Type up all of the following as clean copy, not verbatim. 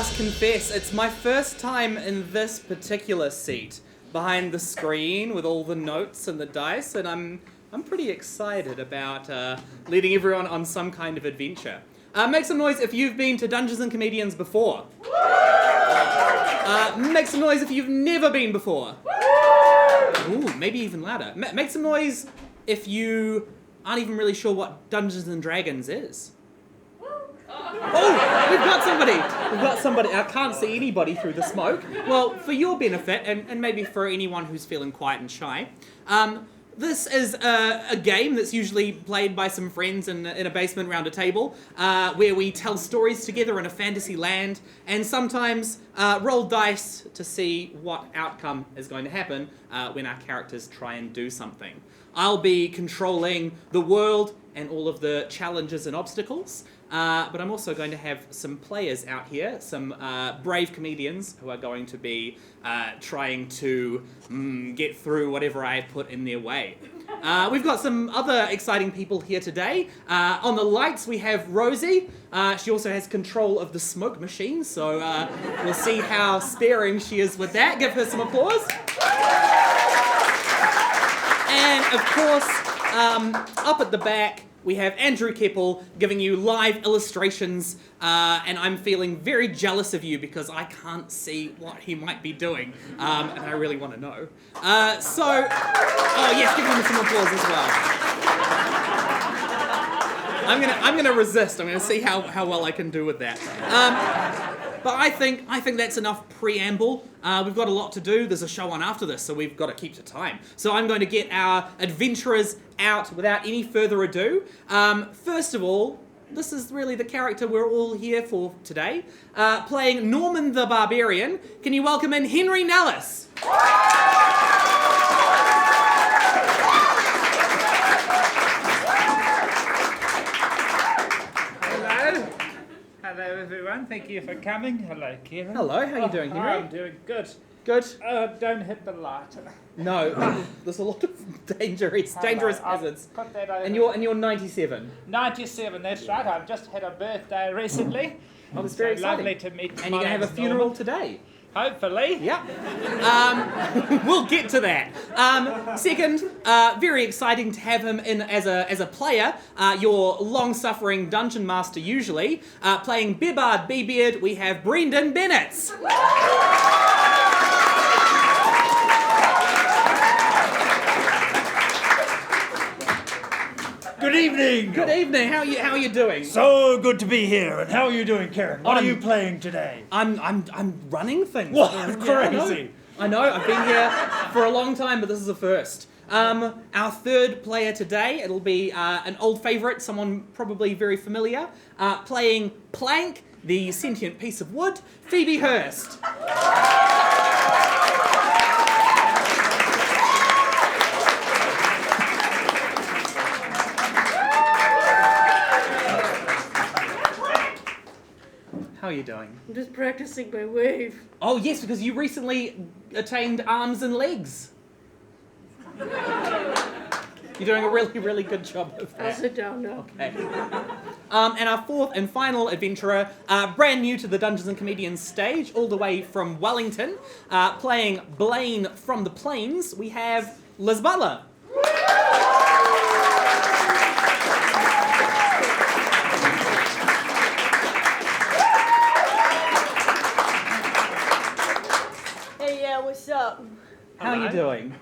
must confess, it's my first time in this particular seat, behind the screen with all the notes and the dice, and I'm pretty excited about leading everyone on some kind of adventure. Make some noise if you've been to Dungeons&Comedians before. Make some noise if you've never been before. Ooh, maybe even louder. Make some noise if you aren't even really sure what Dungeons and Dragons is. Oh, we've got somebody. I can't see anybody through the smoke. Well, for your benefit, and maybe for anyone who's feeling quiet and shy, this is a game that's usually played by some friends in a basement round a table, where we tell stories together in a fantasy land, and sometimes roll dice to see what outcome is going to happen when our characters try and do something. I'll be controlling the world and all of the challenges and obstacles, but I'm also going to have some players out here, some brave comedians who are going to be trying to get through whatever I put in their way. We've got some other exciting people here today. On the lights we have Rosie. She also has control of the smoke machine, so we'll see how sparing she is with that. Give her some applause. And of course, up at the back, we have Andrew Kepple giving you live illustrations, and I'm feeling very jealous of you because I can't see what he might be doing, and I really want to know. Oh yes, give him some applause as well. I'm gonna resist. I'm gonna see how well I can do with that. But I think that's enough preamble. We've got a lot to do. There's a show on after this, so we've got to keep to time. So I'm going to get our adventurers out without any further ado. First of all, this is really the character we're all here for today. Playing Norman the Barbarian, can you welcome in Henri Nelis? Hello everyone, thank you for coming. Hello Ciaran. Hello, how are you doing, Henri? I'm doing good. Good? Don't hit the light. No, there's a lot of dangerous hazards. Put that over. And you're 97. 97, that's right. I've just had a birthday recently. Oh, that's very exciting. Lovely to meet you. And you're going to have a funeral today. Hopefully. Yeah. We'll get to that. Second, very exciting to have him in as a player, your long-suffering dungeon master usually. Playing Bebard BeeBeard, we have Brendon Bennetts. Good evening. Good evening. How are you doing? So good to be here. And how are you doing, Ciaran? What are you playing today? I'm running things. What? Yeah, Crazy. I know. I've been here for a long time, but this is a first. Our third player today, it'll be an old favourite, someone probably very familiar, playing Plank, the sentient piece of wood, Phoebe Hurst. How are you doing? I'm just practicing my wave. Oh yes, because you recently attained arms and legs. You're doing a really, really good job of that. I'll sit down now. Okay. And our fourth and final adventurer, brand new to the Dungeons and Comedians stage, all the way from Wellington, playing Blane from the Plains, we have Liz Butler. What's up? How are you doing?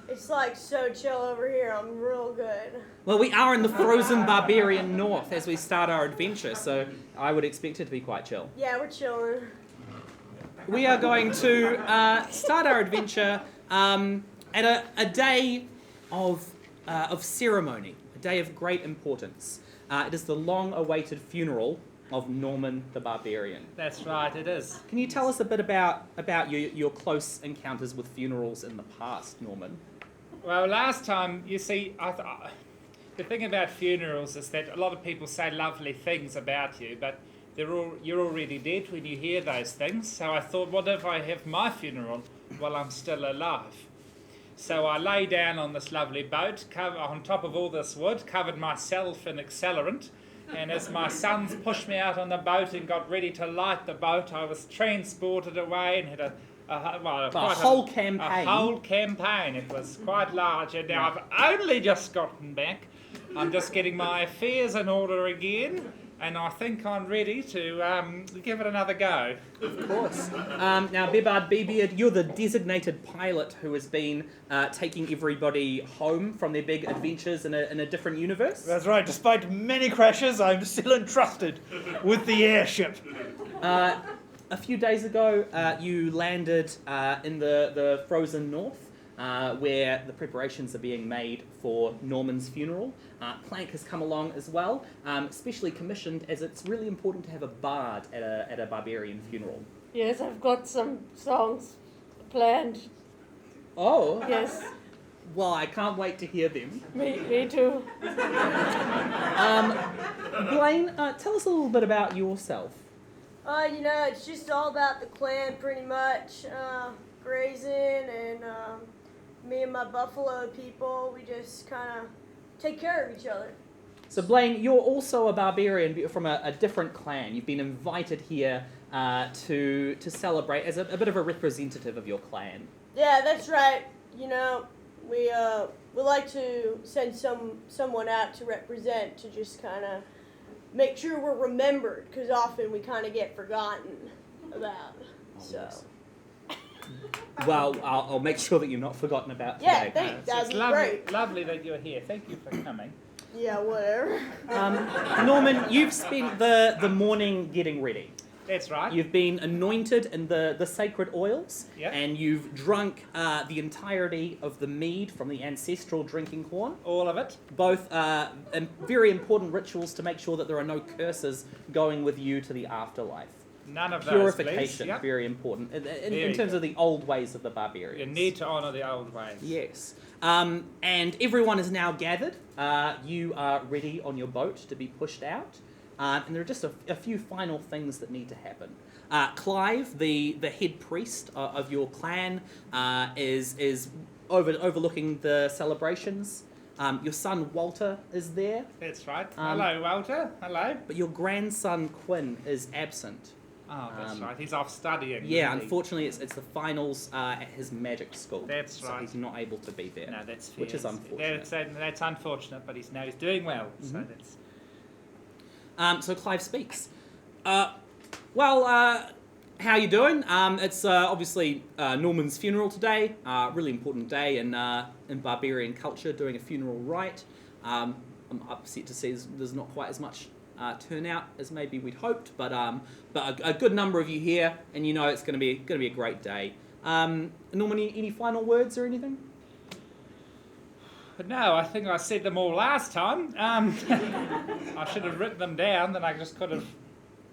It's like so chill over here. I'm real good. Well, we are in the frozen Barbarian North as we start our adventure, so I would expect it to be quite chill. Yeah, we're chilling. We are going to start our adventure at a day of ceremony, a day of great importance. It is the long-awaited funeral of Norman the Barbarian. That's right, it is. Can you tell us a bit about your close encounters with funerals in the past, Norman? Well, last time, you see, the thing about funerals is that a lot of people say lovely things about you, but you're already dead when you hear those things. So I thought, what if I have my funeral while I'm still alive? So I lay down on this lovely boat, on top of all this wood, covered myself in accelerant, And as my sons pushed me out on the boat and got ready to light the boat, I was transported away and had a whole campaign. A whole campaign. It was quite large, and now I've only just gotten back. I'm just getting my affairs in order again, and I think I'm ready to give it another go. Of course. Now, Bebard BeeBeard, you're the designated pilot who has been taking everybody home from their big adventures in a different universe. That's right. Despite many crashes, I'm still entrusted with the airship. A few days ago, you landed in the frozen north, where the preparations are being made for Norman's funeral. Plank has come along as well, specially commissioned as it's really important to have a bard at a barbarian funeral. Yes, I've got some songs planned. Oh. Yes, Well, I can't wait to hear them. me too. Blane, tell us a little bit about yourself. It's just all about the clan pretty much. Grazing and me and my buffalo people, we just kind of take care of each other. So, Blane, you're also a barbarian, but you're from a different clan. You've been invited here to celebrate as a bit of a representative of your clan. Yeah, that's right. We like to send someone out to represent, to just kind of make sure we're remembered, because often we kind of get forgotten about. Yes. Well, I'll make sure that you're not forgotten about today. Yeah, thanks. That'd be great. Lovely that you're here. Thank you for coming. Yeah, whatever. Norman, you've spent the morning getting ready. That's right. You've been anointed in the sacred oils, Yep. and you've drunk the entirety of the mead from the ancestral drinking horn. All of it. Both very important rituals to make sure that there are no curses going with you to the afterlife. None of those, Purification, please. Yep. very important in Very terms of the old ways of the barbarians. You need to honour the old ways. Yes. And everyone is now gathered. You are ready on your boat to be pushed out. And there are just a few final things that need to happen. Clive, the head priest of your clan, is overlooking the celebrations. Your son Walter is there. That's right. Hello, Walter. Hello. But your grandson Quinn is absent. Oh, that's right. He's off studying. Yeah, isn't he? unfortunately, it's the finals at his magic school. That's so right. he's not able to be there. No, that's fair. Which is unfortunate. That's unfortunate, but he's doing well. So that's. So Clive speaks. How you doing? It's obviously Norman's funeral today. Really important day in barbarian culture, doing a funeral rite. I'm upset to see there's not quite as much turnout as maybe we'd hoped, but a good number of you here, and it's going to be a great day. Norman, any final words or anything? No, I think I said them all last time. I should have written them down, then I just could have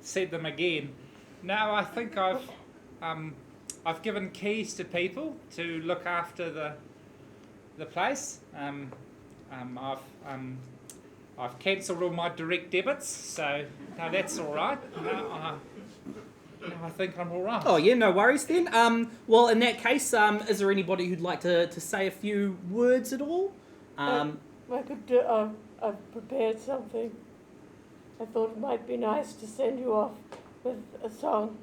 said them again. No, I think I've given keys to people to look after the place. I've cancelled all my direct debits, so no, that's all right. No, I think I'm all right. Oh yeah, no worries then. Well, in that case, is there anybody who'd like to say a few words at all? I could do, I've prepared something. I thought it might be nice to send you off with a song.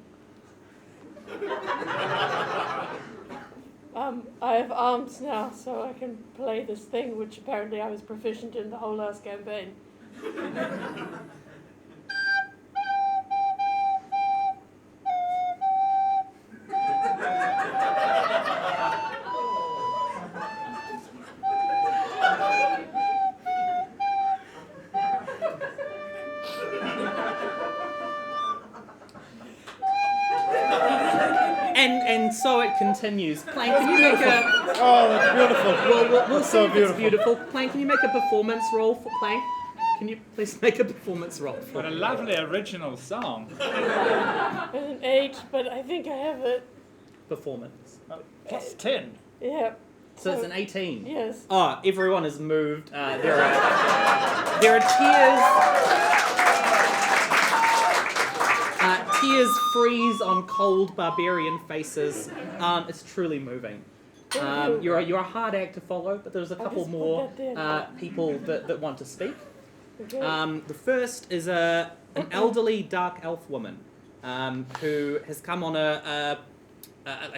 I have arms now, so I can play this thing, which apparently I was proficient in the whole last campaign. And so it continues. Plank, can you make a... Oh, that's beautiful. We'll see so if beautiful. it's beautiful. Plank, can you make a performance roll for Plank? Can you please make a performance roll for What a lovely original song. It's an 8, but I think I have it. performance? Plus 10. Yeah. So it's an 18. Yes. Oh, everyone is moved. There are tears. Tears freeze on cold barbarian faces. It's truly moving. You're a hard act to follow, but there's a couple just more put that there. people that want to speak. Okay. The first is an elderly dark elf woman who has come on a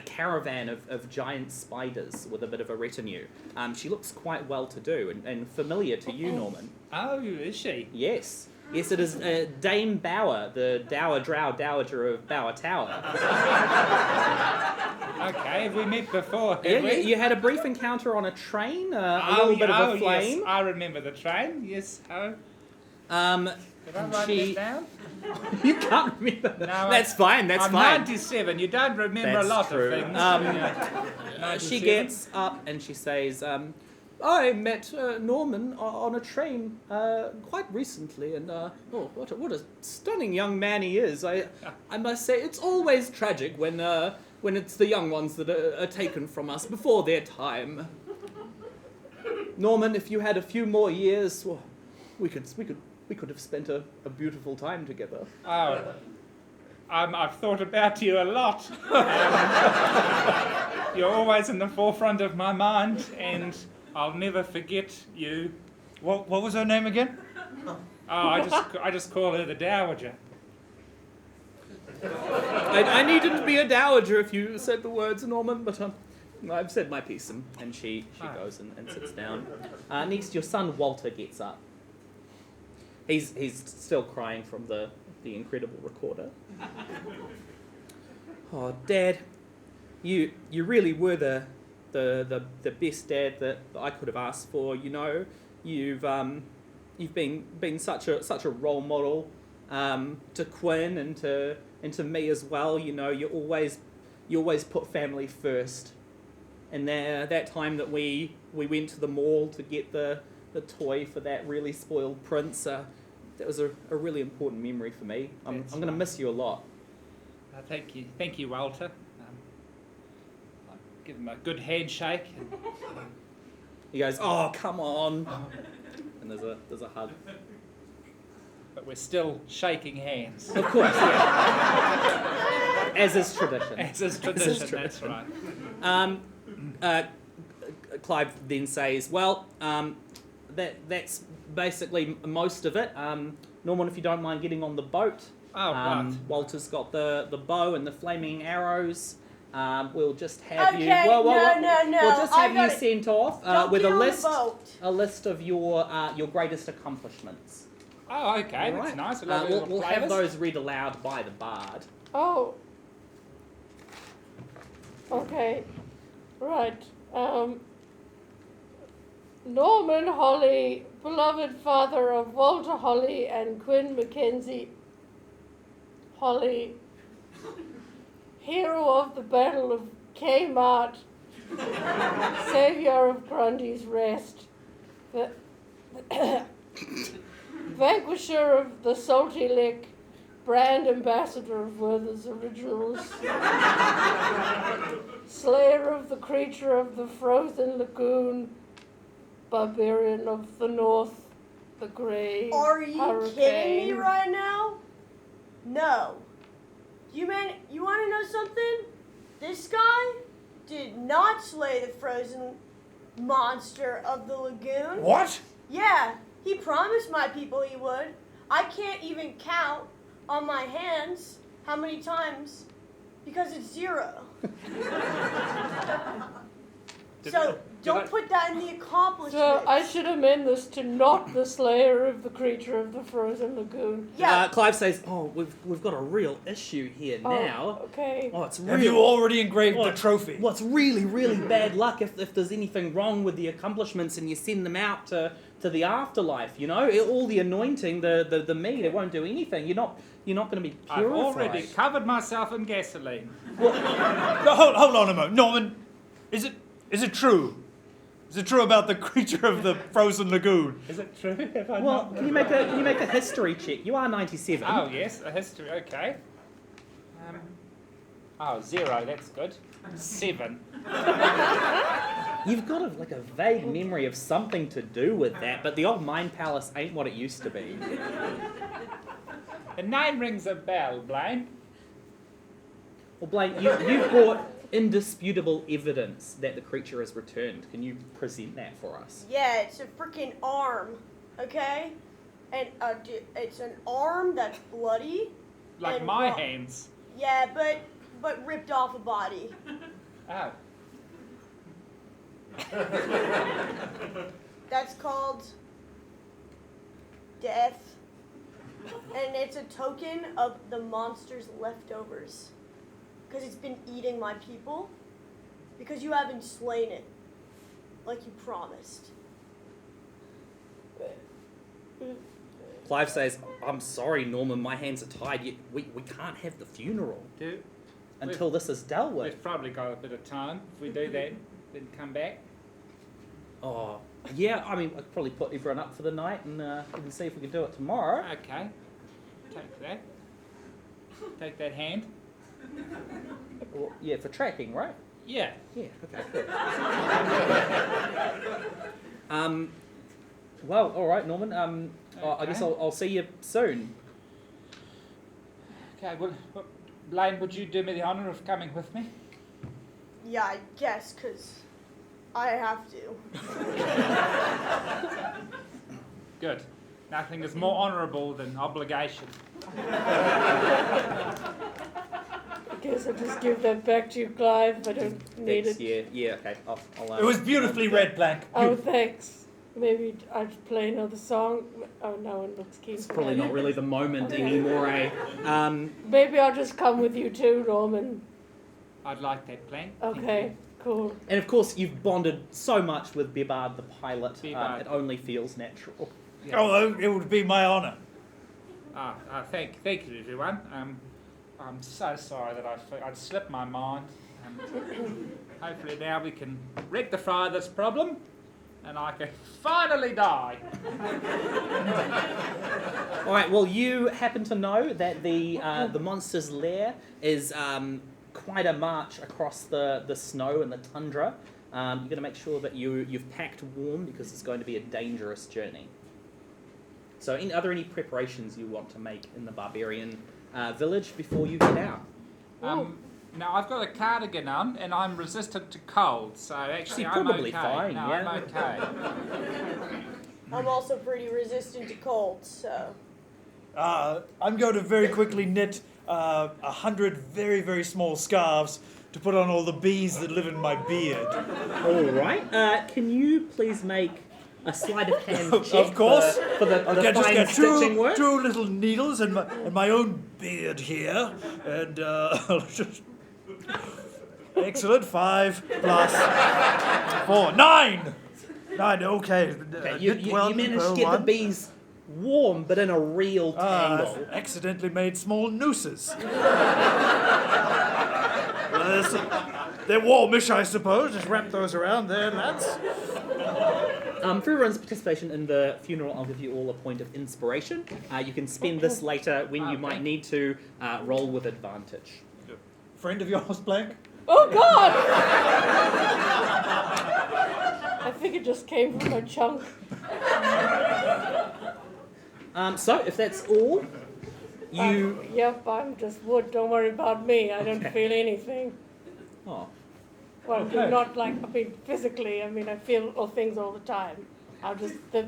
caravan of giant spiders with a bit of a retinue. She looks quite well-to-do and familiar to you, Norman. Oh, is she? Yes. Yes, it is Dame Bower, the Dower Drow Dowager of Bower Tower. Okay, have we met before? Yeah, Have we? you had a brief encounter on a train, a little bit of a flame. Yes, I remember the train. Yes. Oh, did I write She- that down? You can't remember. No, That's fine. That's I'm fine. 97. You don't remember That's a lot true. of things. She 97. gets up and she says, "I met Norman on a train quite recently, and what a stunning young man he is. I must say, it's always tragic when it's the young ones that are taken from us before their time. Norman, if you had a few more years, well, we could have spent a beautiful time together." Oh, I've thought about you a lot. You're always in the forefront of my mind, and I'll never forget you. What was her name again? Oh, I just call her the Dowager. I needn't be a dowager if you said the words, Norman, but I've said my piece, and she goes and sits down. Next, your son Walter gets up. He's still crying from the incredible recorder. "Oh, Dad, you really were the best dad that I could have asked for. You know, you've been such a role model to Quinn and to me as well. You know, you always put family first. And that time that we went to the mall to get the toy for that really spoiled prince, that was a really important memory for me. I'm going to miss you a lot." Thank you, Walter. I'll give him a good handshake. He goes, "Oh, come on." And there's a hug. But we're still shaking hands. Of course, yeah. As is tradition. As is tradition, that's right. Clive then says, "Well, that's basically most of it. Norman, if you don't mind getting on the boat." Oh, right. Walter's got the bow and the flaming arrows. We'll just have you. Okay, No. no. We'll just have you sent off Don't with get a on the list. boat. A list of your greatest accomplishments. Oh, okay, All that's right. nice. A lot of little We'll have flavours. those read aloud by the bard. Oh. Okay. Right. Norman Holly, beloved father of Walter Holly and Quinn Mackenzie Holly, hero of the Battle of Kmart, savior of Grundy's Rest, vanquisher of the Salty Lick, brand ambassador of Werther's Originals, slayer of the creature of the frozen lagoon, barbarian of the north, the grey Are you hurricane. kidding me right now? No. You want to know something? This guy did not slay the frozen monster of the lagoon. What? Yeah, he promised my people he would. I can't even count on my hands how many times because it's 0. So don't put that in the accomplishments. So I should amend this to not the slayer of the creature of the frozen lagoon. Yeah. Clive says, "Oh, we've got a real issue here now. Okay. Oh, it's Have real. you already engraved the trophy? What's really, really bad luck if there's anything wrong with the accomplishments and you send them out to the afterlife, you know? All the anointing, the meat, it won't do anything. You're not going to be purified." I've already covered myself in gasoline. No, hold on a moment. Norman, is it true? Is it true about the creature of the frozen lagoon? Is it true? Have I Well, not? can you make a history check? You are 97. Oh, yes, a history, okay. 0, that's good. 7. You've got a vague memory of something to do with that, but the old Mind Palace ain't what it used to be. The name rings a bell, Blane. Well, Blane, you've brought indisputable evidence that the creature has returned. Can you present that for us? Yeah, it's a freaking arm, okay? and it's an arm that's bloody. Like and my hands. Yeah, but ripped off a body. Oh. That's called death. And it's a token of the monster's leftovers. Because it's been eating my people. Because you haven't slain it. Like you promised. Clive says, I'm sorry, Norman, my hands are tied. We can't have the funeral until this is dealt with. We've probably got a bit of time. If we do that, then come back. Oh, yeah, I mean, I'd probably put everyone up for the night and we can see if we can do it tomorrow. Okay. Take that. Take that hand. Well, yeah, for tracking, right? Yeah. Yeah, okay, good. Well, all right, Norman. I guess I'll see you soon. Okay, well, Blane, would you do me the honour of coming with me? Yeah, I guess, because I have to. Good. Nothing is more honourable than obligation. I guess I'll just give that back to you, Clive. I don't need Thanks, it. yeah, okay. I'll It was beautifully read, Blank. Oh, thanks. Maybe I'd play another song. Oh, no one looks keen. It's for probably that. not really the moment Okay. anymore, eh? Maybe I'll just come with you too, Norman. I'd like that plan. Thank Okay, you. cool. And of course, you've bonded so much with Bebard the pilot. Bebard. It only feels natural. Yeah. Oh, it would be my honour. Thank you, everyone. I'm so sorry that I'd slipped my mind. Hopefully now we can rectify this problem, and I can finally die. All right. Well, you happen to know that the monster's lair is quite a march across the snow and the tundra. You're going to make sure that you've packed warm because it's going to be a dangerous journey. So, are there any preparations you want to make in the Barbarian village before you head out? Now I've got a cardigan on, and I'm resistant to cold, so actually You're I'm probably okay. fine, No, yeah. I'm okay. I'm also pretty resistant to cold, so. I'm going to very quickly knit 100 very, very small scarves to put on all the bees that live in my beard. All right. Can you please make a sleight of hand check Of course. for the Okay, just fine get stitching work? two little needles and my own beard here, and I'll just... Excellent. 5 plus 4. 9! 9, okay. Okay, you Well, managed to get the one. bees warm, but in a real tangle. I've accidentally made small nooses. They're warmish, I suppose. Just wrap those around there, lads. For everyone's participation in the funeral, I'll give you all a point of inspiration. You can spend this later when you might need to roll with advantage. Friend of yours, Blank? Oh, God! I think it just came from a chunk. So, if that's all, you... Yep, I'm just wood. Don't worry about me. I don't feel anything. Oh, Well, Okay. not like, I mean, physically. I mean, I feel all things all the time. I'll just, the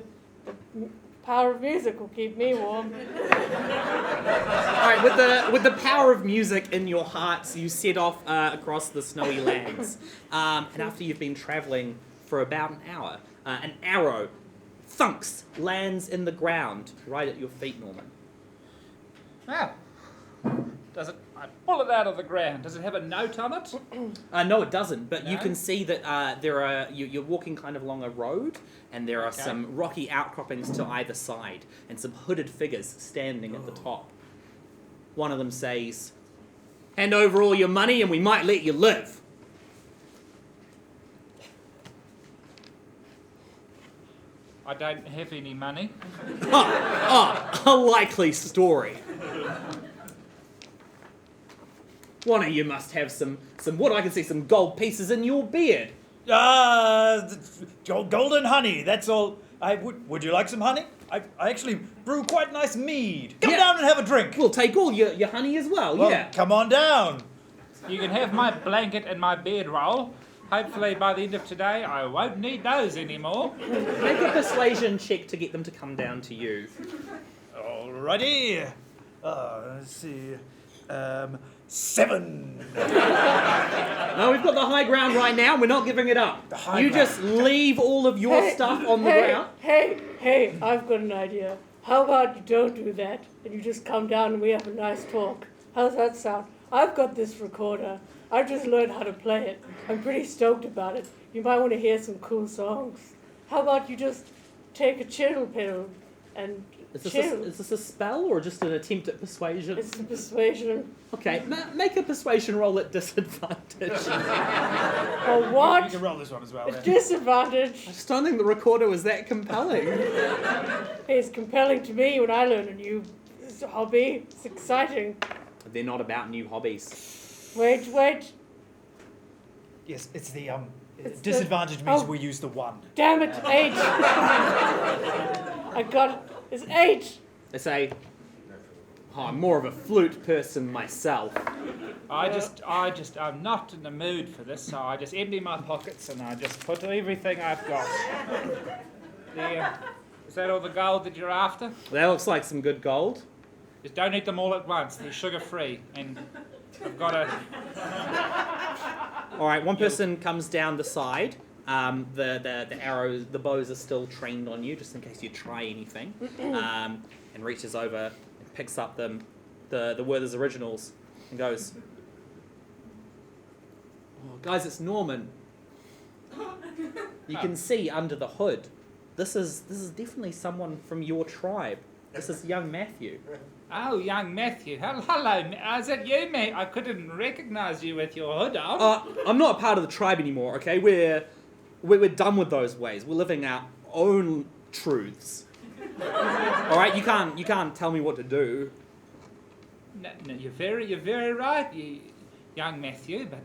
power of music will keep me warm. all right. With the power of music in your hearts, you set off across the snowy lands. And after you've been traveling for about an hour, an arrow thunks lands in the ground right at your feet, Norman. Now, I pull it out of the ground. Does it have a note on it? No, it doesn't. But you No? can see that you're walking kind of along a road, and there are some rocky outcroppings to either side, and some hooded figures standing at the top. One of them says, "Hand over all your money, and we might let you live." I don't have any money. A likely story. One of you must have some wood. I can see some gold pieces in your beard. Golden honey, that's all. Would you like some honey? I actually brew quite nice mead. Come Yeah. down and have a drink. We'll take all your honey as well, Well, yeah. come on down. You can have my blanket and my bed roll. Hopefully by the end of today, I won't need those anymore. Make a persuasion check to get them to come down to you. Alrighty. Let's see. 7. No, we've got the high ground right now. We're not giving it up. The high You ground. just leave all of your stuff on the ground. Hey, I've got an idea. How about you don't do that, and you just come down and we have a nice talk? How's that sound? I've got this recorder. I just learned how to play it. I'm pretty stoked about it. You might want to hear some cool songs. How about you just take a chill pill and chill? Is this a spell or just an attempt at persuasion? It's a persuasion. Okay, make a persuasion roll at disadvantage. Or You what? can roll this one as well. A then. disadvantage. I just don't think the recorder was that compelling. It's compelling to me when I learn a new hobby. It's exciting. They're not about new hobbies. Wait. Yes, it's the It's disadvantage the- means oh. we use the 1. Damn it, 8. I got it. It's 8. They say, I'm more of a flute person myself. I'm not in the mood for this, so I just empty my pockets and I just put everything I've got. Is that all the gold that you're after? That looks like some good gold. Just don't eat them all at once. They're sugar-free, and I've got to... All right, one person comes down the side. The arrows, the bows are still trained on you, just in case you try anything. And reaches over and picks up the Werther's originals and goes, "Oh, guys, it's Norman. You can see under the hood. This is definitely someone from your tribe. This is young Matthew." Oh, young Matthew. Hello. Is it you, mate? I couldn't recognise you with your hood on. I'm not a part of the tribe anymore. Okay, we're done with those ways. We're living our own truths. All right, you can't tell me what to do. No, you're very right, young Matthew, but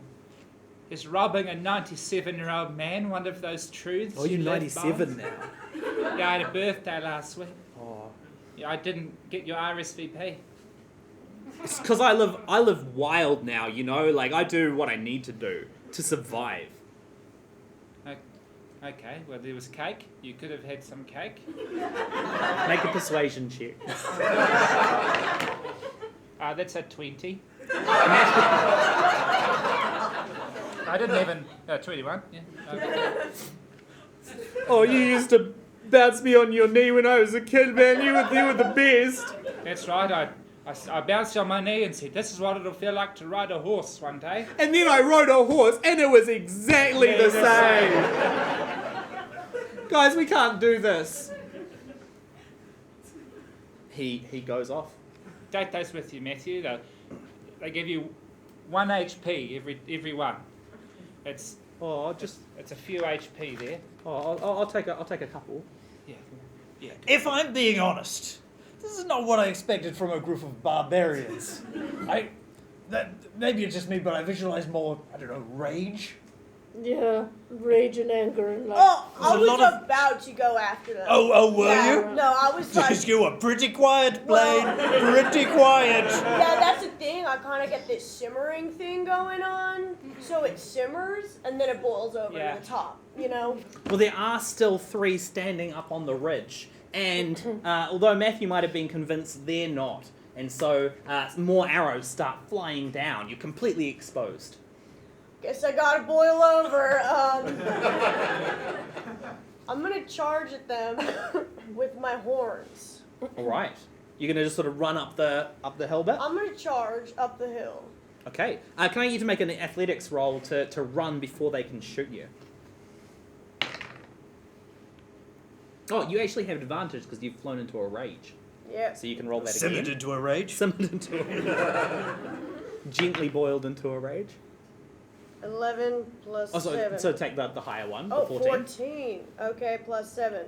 is robbing a 97-year-old man one of those truths? Oh, you're you live 97 by? now. Yeah, I had a birthday last week. Oh, Yeah, I didn't get your RSVP. it's because I live wild now. You know, like I do what I need to do to survive. Okay, well, there was cake. You could have had some cake. Make a persuasion check. That's a 20. I didn't even... 21, yeah. Oh, you used to bounce me on your knee when I was a kid, man. You were the best. That's right, I bounced on my knee and said, this is what it'll feel like to ride a horse one day. And then I rode a horse, and it was exactly the same. Guys, we can't do this. He goes off. Take those with you, Matthew. They give you 1 HP every one. It's a few HP there. I'll take a couple. Yeah. If I'm being honest, this is not what I expected from a group of barbarians. Maybe it's just me, but I visualize more, I don't know, rage. Yeah, rage and anger and like. Oh, I There's a lot was of- about to go after them. Oh, were Yeah, you? No, I was like, You were pretty quiet, Blane. Pretty quiet. yeah, that's the thing. I kind of get this simmering thing going on. So it simmers, and then it boils over Yeah. to the top, you know? Well, there are still 3 standing up on the ridge, and although Matthew might have been convinced, they're not, and so more arrows start flying down. You're completely exposed. Guess I gotta boil over. I'm gonna charge at them with my horns. All right, you're gonna just sort of run up the hill bit. I'm gonna charge up the hill. Okay. Can I get you to make an athletics roll to run before they can shoot you? Oh, you actually have advantage because you've flown into a rage. Yep. So you can roll that Simmered again. into a rage. Simmered into a gently boiled into a rage. 11 plus Oh, 7. so take the higher one, Oh, the 14. 14. Okay, plus 7.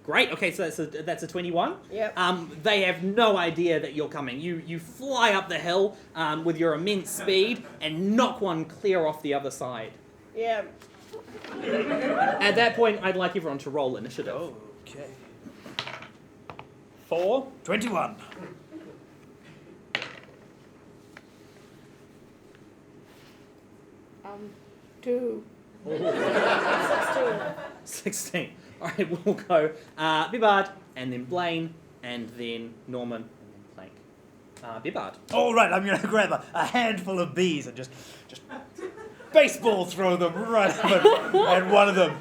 Great. Okay, so that's a 21. Yep. They have no idea that you're coming. You fly up the hill with your immense speed and knock one clear off the other side. Yeah. At that point, I'd like everyone to roll initiative. Okay. 4. 21. 2. 16. 16. All right, we'll go BeeBeard, and then Blane, and then Norman, Bebard. All right, I'm going to grab a handful of bees and just baseball throw them right up at one of them.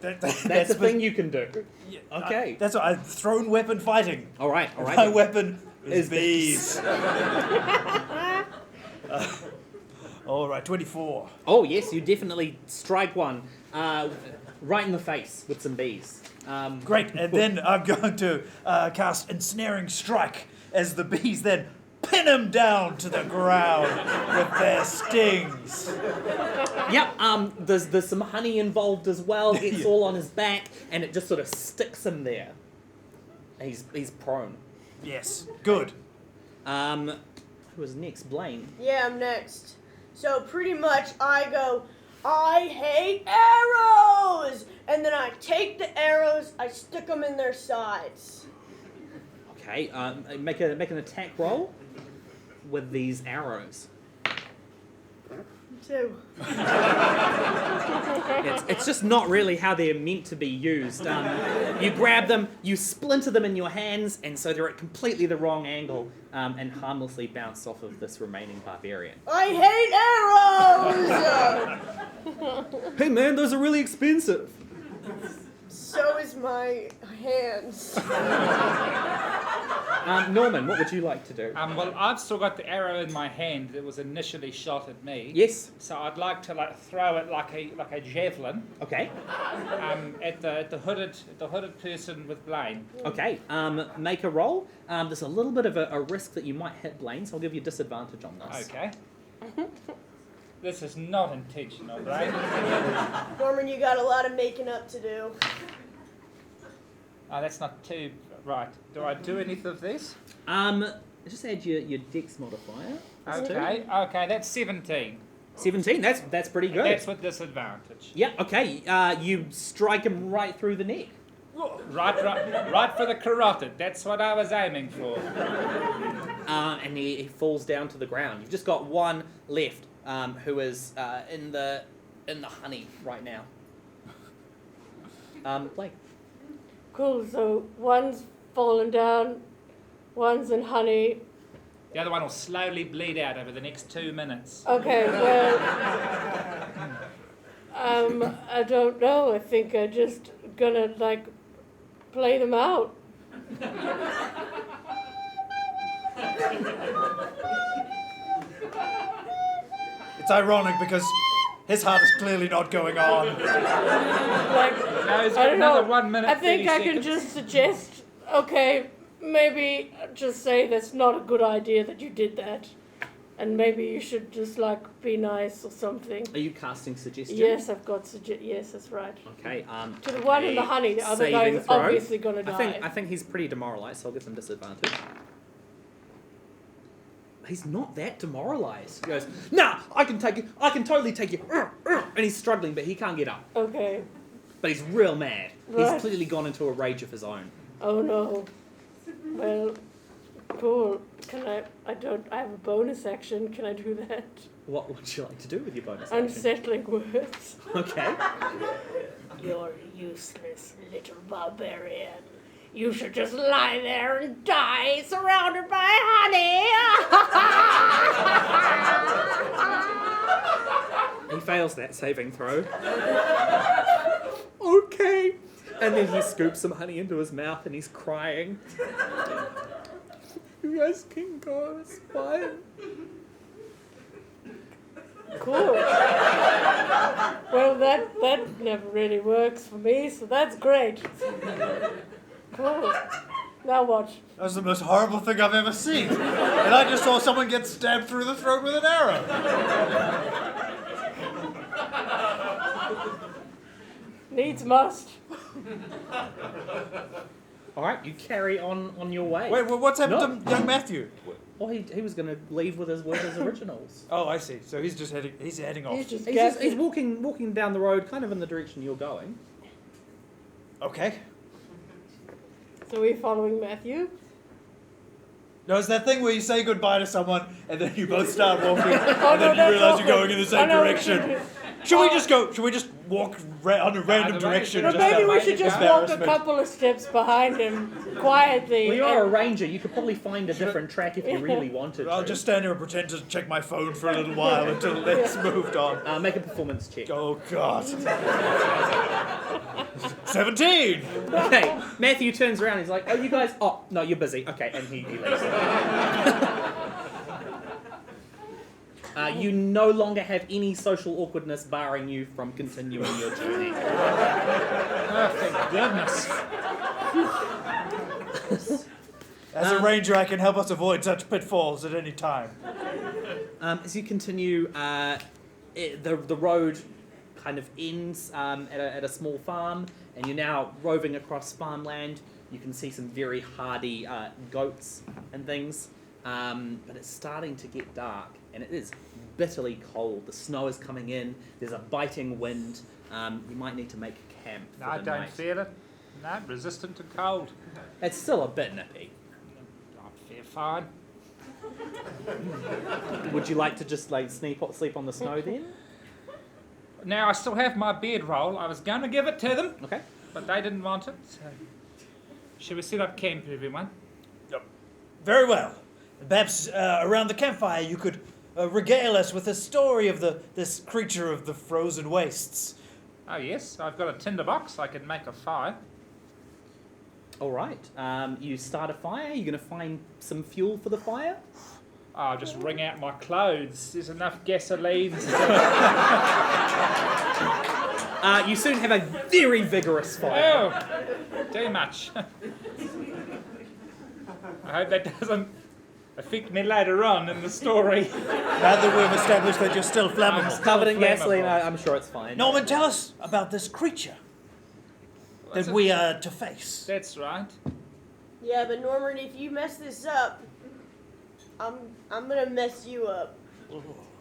That's the thing you can do. Yeah, Okay. That's what I've thrown weapon fighting. All right. My weapon is Is bees. All right, 24. Oh yes, you definitely strike one right in the face with some bees. Great, and then I'm going to cast Ensnaring Strike as the bees then pin him down to the ground with their stings. Yep. There's some honey involved as well. It's all on his back, and it just sort of sticks him there. He's prone. Yes, good. Who was next? Blane. Yeah, I'm next. So pretty much I go, I hate arrows! And then I take the arrows, I stick them in their sides. Okay. Make an attack roll with these arrows. 2. It's just not really how they're meant to be used. You grab them, you splinter them in your hands, and so they're at completely the wrong angle, and harmlessly bounce off of this remaining barbarian. I hate arrows! Hey man, those are really expensive. So is my hands. Norman, what would you like to do? Well, I've still got the arrow in my hand that was initially shot at me. Yes. So I'd like to throw it like a javelin Okay. at the hooded person with Blane. Okay. Make a roll. There's a little bit of a risk that you might hit Blane, so I'll give you disadvantage on this. Okay. This is not intentional, right? Norman, you got a lot of making up to do. Oh, that's not too right. Do I do anything of this? Just add your dex modifier. Okay, that's 17. 17. That's pretty good. That's with disadvantage. Yeah. Okay. You strike him right through the neck. Right for the carotid. That's what I was aiming for. And he falls down to the ground. You've just got one left, who is in the honey right now. Blake. Cool, so one's fallen down, one's in honey. The other one will slowly bleed out over the next 2 minutes. Okay, well, I don't know. I think I'm just gonna, play them out. It's ironic because his heart is clearly not going on. No, he's I got don't another know. 1 minute. I think 30 I can seconds. just suggest, okay, maybe just say that's not a good idea that you did that. And maybe you should just, be nice or something. Are you casting suggestion? Yes, I've got yes, that's right. Okay. To the one in the honey, the other saving guy's throw. obviously gonna die. I think he's pretty demoralized, so I'll give him disadvantage. He's not that demoralized. He goes, nah, I can take it. I can totally take you. And he's struggling, but he can't get up. Okay. But he's real mad. Right. He's clearly gone into a rage of his own. Oh no. Well, cool. Can I have a bonus action. Can I do that? What would you like to do with your bonus action? Unsettling words. Okay. You're useless, little barbarian. You should just lie there and die, surrounded by honey. He fails that saving throw. Okay. And then he scoops some honey into his mouth and he's crying. You guys can go, it's fine. Cool. Well, that never really works for me, so that's great. Cool. Now watch. That was the most horrible thing I've ever seen. And I just saw someone get stabbed through the throat with an arrow. Needs must. All right, you carry on your way. Wait, what's happened No. to young Matthew? Well, he was going to leave with his originals. Oh, I see. So he's just heading off. He's just He's walking down the road, kind of in the direction you're going. Okay. So we're following Matthew. No, it's that thing where you say goodbye to someone and then you both start walking Oh, and then you that's realise you're awkward. going in the same I know what direction. you Should we just go? Should we just walk on a random direction? But Just maybe we out of should just walk a embarrassment? couple of steps behind him quietly. Well, you are a and- ranger. You could probably find a different track if you really wanted to. I'll just stand here and pretend to check my phone for a little while until it's moved on. Make a performance check. Oh, God. 17! Okay, Matthew turns around. He's like, "Oh, you guys? Oh, no, you're busy. Okay," and he leaves. You no longer have any social awkwardness barring you from continuing your journey. Oh, thank goodness. As a ranger, I can help us avoid such pitfalls at any time. As you continue, the road kind of ends at a small farm, and you're now roving across farmland. You can see some very hardy goats and things, but it's starting to get dark, and it is bitterly cold. The snow is coming in. There's a biting wind. You might need to make camp for I the don't night. feel it. No, resistant to cold. It's still a bit nippy. I feel fine. Would you like to just sleep on the snow then? Now, I still have my bedroll. I was going to give it to them, Okay. but they didn't want it. So, should we set up camp, everyone? Very well. Perhaps around the campfire you could regale us with a story of this creature of the frozen wastes. Oh, yes. I've got a tinderbox. I can make a fire. All right. You start a fire. You're going to find some fuel for the fire. I'll just wring out my clothes. There's enough gasoline. You soon have a very vigorous fire. Oh, too much. I hope that doesn't affect me later on in the story. Now that we've established that you're still flammable. Covered in flammable. gasoline. I'm sure it's fine. Norman, tell us about this creature that we are to face. That's right. Yeah, but Norman, if you mess this up, I'm gonna mess you up.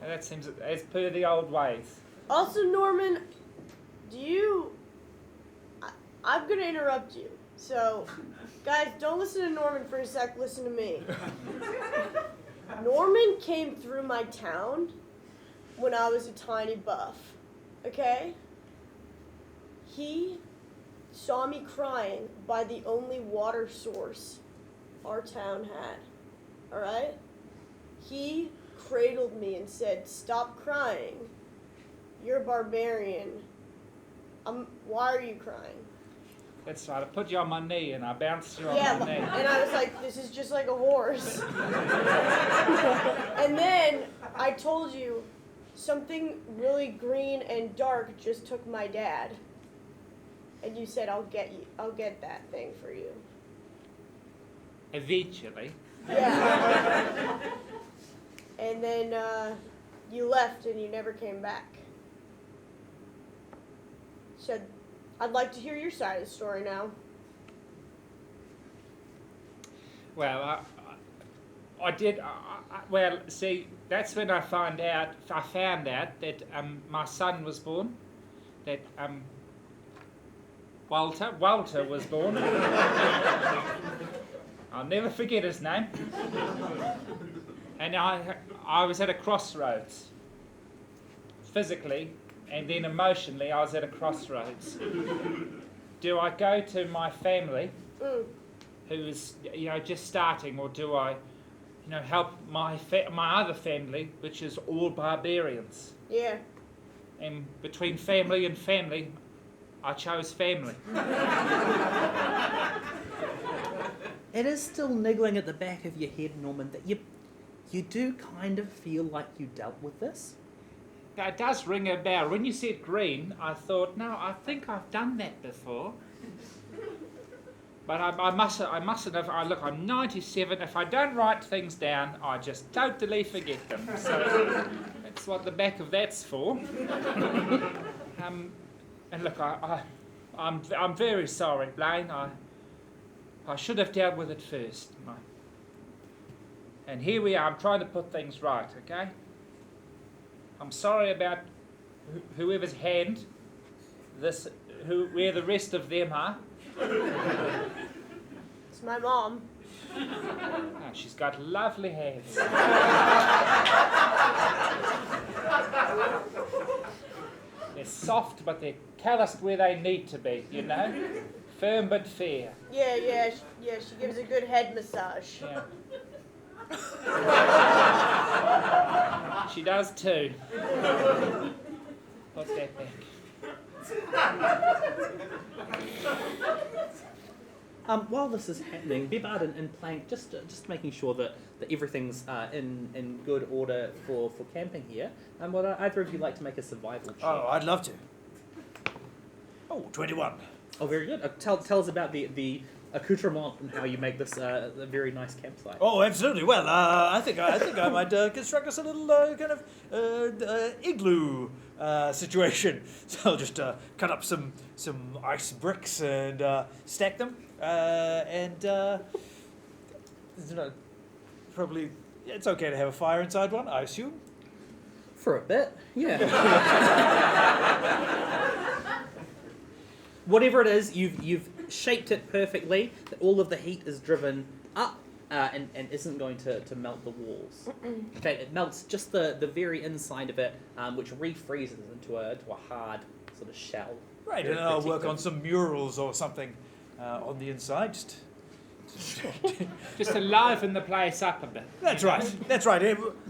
That seems as per the old ways. Also, Norman, I'm gonna interrupt you. So, guys, don't listen to Norman for a sec. Listen to me. Norman came through my town when I was a tiny buff. Okay? He saw me crying by the only water source our town had. Alright? He cradled me and said, "Stop crying. You're a barbarian. Why are you crying?" That's right. I put you on my knee and I bounced you on Yeah, my knee. and I was like, "This is just like a horse." And then I told you something really green and dark just took my dad. And you said, I'll get that thing for you. Eventually. Yeah. And then you left and you never came back. Said, "I'd like to hear your side of the story now." Well, I did. Well, see, that's when I found out that my son was born. That Walter was born. I'll never forget his name. And I was at a crossroads. Physically and then emotionally, I was at a crossroads. Do I go to my family, who is just starting, or do I, help my other family, which is all barbarians? Yeah. And between family and family, I chose family. It is still niggling at the back of your head, Norman, that you do kind of feel like you dealt with this. That does ring a bell. When you said green, I thought, no, I think I've done that before. But I mustn't have. Look, I'm 97. If I don't write things down, I just totally forget them. So that's what the back of that's for. And look, I'm very sorry, Blane. I should have dealt with it first. And here we are. I'm trying to put things right. Okay. I'm sorry about whoever's hand where the rest of them are. It's my mom. Oh, she's got lovely hands. soft, but they're calloused where they need to be, you know? Firm but fair. Yeah, she gives a good head massage. Yeah. She does too. What's that back? While this is happening, Bebard and Plank just making sure that everything's in good order for camping here. Would either of you like to make a survival check? Oh, I'd love to. Oh, 21. Oh, very good. Tell us about the accoutrement and how you make this a very nice campsite. Oh, absolutely. Well, I think I might construct us a little kind of igloo situation. So I'll just cut up some ice bricks and stack them, and probably it's okay to have a fire inside one, I assume. For a bit, yeah. Whatever it is, you've shaped it perfectly. That all of the heat is driven up and isn't going to melt the walls. In fact, it melts just the very inside of it, which refreezes into a hard sort of shell. Right, and I'll work on some murals or something on the inside. Just to liven the place up a bit. That's right.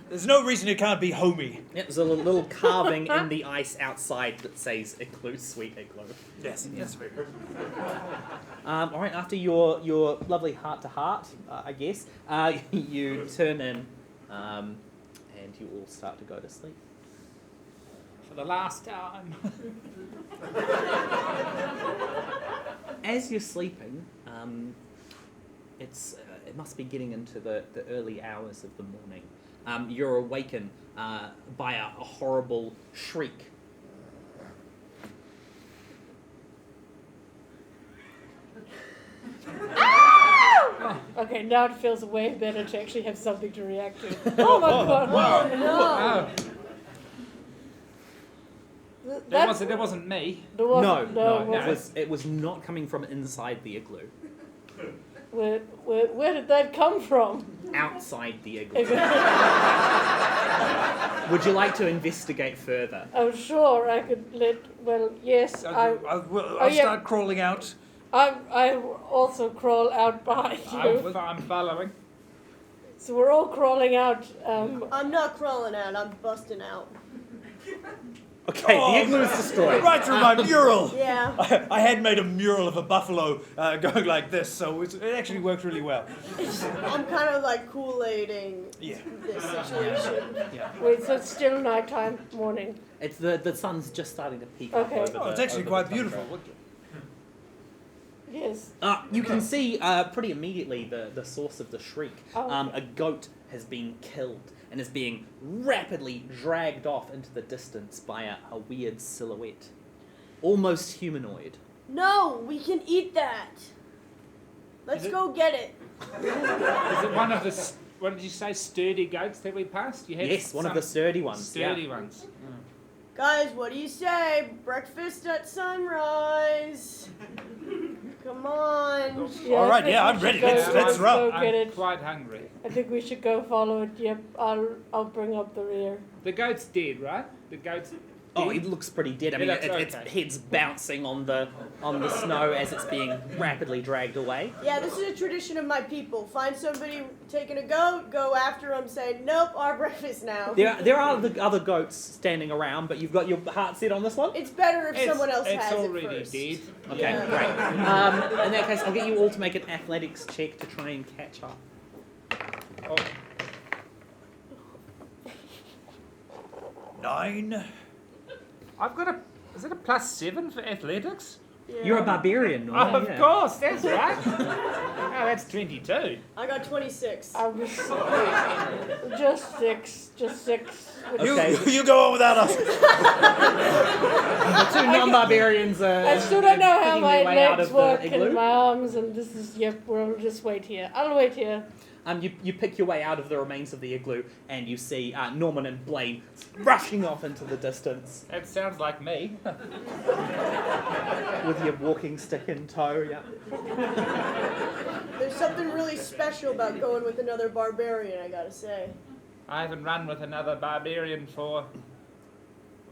There's no reason it can't be homey. Yeah, there's a little carving in the ice outside that says "Igloo, sweet igloo." Yes, that's very good. All right, after your lovely heart-to-heart, I guess, you turn in and you all start to go to sleep. For the last time. As you're sleeping, it must be getting into the early hours of the morning. You're awakened by a horrible shriek. Okay, now it feels way better to actually have something to react to. Oh my god! Oh. That It wasn't me. No, was it was not coming from inside the igloo. Where did that come from? Outside the igloo. Would you like to investigate further? I'm sure I could yes. I'll start crawling out. I also crawl out behind you. I'm following. So we're all crawling out. I'm not crawling out, I'm busting out. Okay, the igloo is destroyed. Right through my mural. Yeah. I had made a mural of a buffalo going like this, so it actually worked really well. I'm kind of like Kool-Aiding Yeah. this situation. Wait, so it's still nighttime, morning. It's the sun's just starting to peek up Okay. over Oh, it's the- actually over quite the tundra. beautiful. Yes. You can see pretty immediately the source of the shriek. Oh. A goat has been killed and is being rapidly dragged off into the distance by a weird silhouette. Almost humanoid. No, we can eat that. Let's go get it. Is it one of the, what did you say, sturdy goats that we passed? You had Yes, one of the sturdy ones. sturdy yeah. ones. Guys, what do you say? Breakfast at sunrise. Come on. Yeah, All I right, think yeah, we I'm should ready. go- Let's run. Go get I'm it. quite hungry. I think we should go follow it. Yep, I'll bring up the rear. The goat's dead, right? The goat's Oh, dead? it looks pretty dead. I It mean, looks its okay. head's bouncing on the snow as it's being rapidly dragged away. Yeah, this is a tradition of my people. Find somebody taking a goat, go after them, say, nope, our breakfast now. There are the other goats standing around, but you've got your heart set on this one? It's better if someone else it's has it already first. dead. Okay, Yeah. great. In that case, I'll get you all to make an athletics check to try and catch up. Oh, 9. I've got a, is it a +7 for athletics? Yeah. You're a barbarian, no? Oh, of course, that's right. Oh, that's 22. I got 26. I was just six. Okay. You go on without us. The two non-barbarians are I still don't know how picking my their way out legs of work the and igloo. my arms, and this is, yep, we'll just wait here. I'll wait here. You pick your way out of the remains of the igloo, and you see Norman and Blane rushing off into the distance That sounds like me. with your walking stick in tow. Yeah. There's something really special about going with another barbarian, I gotta say. I haven't run with another barbarian for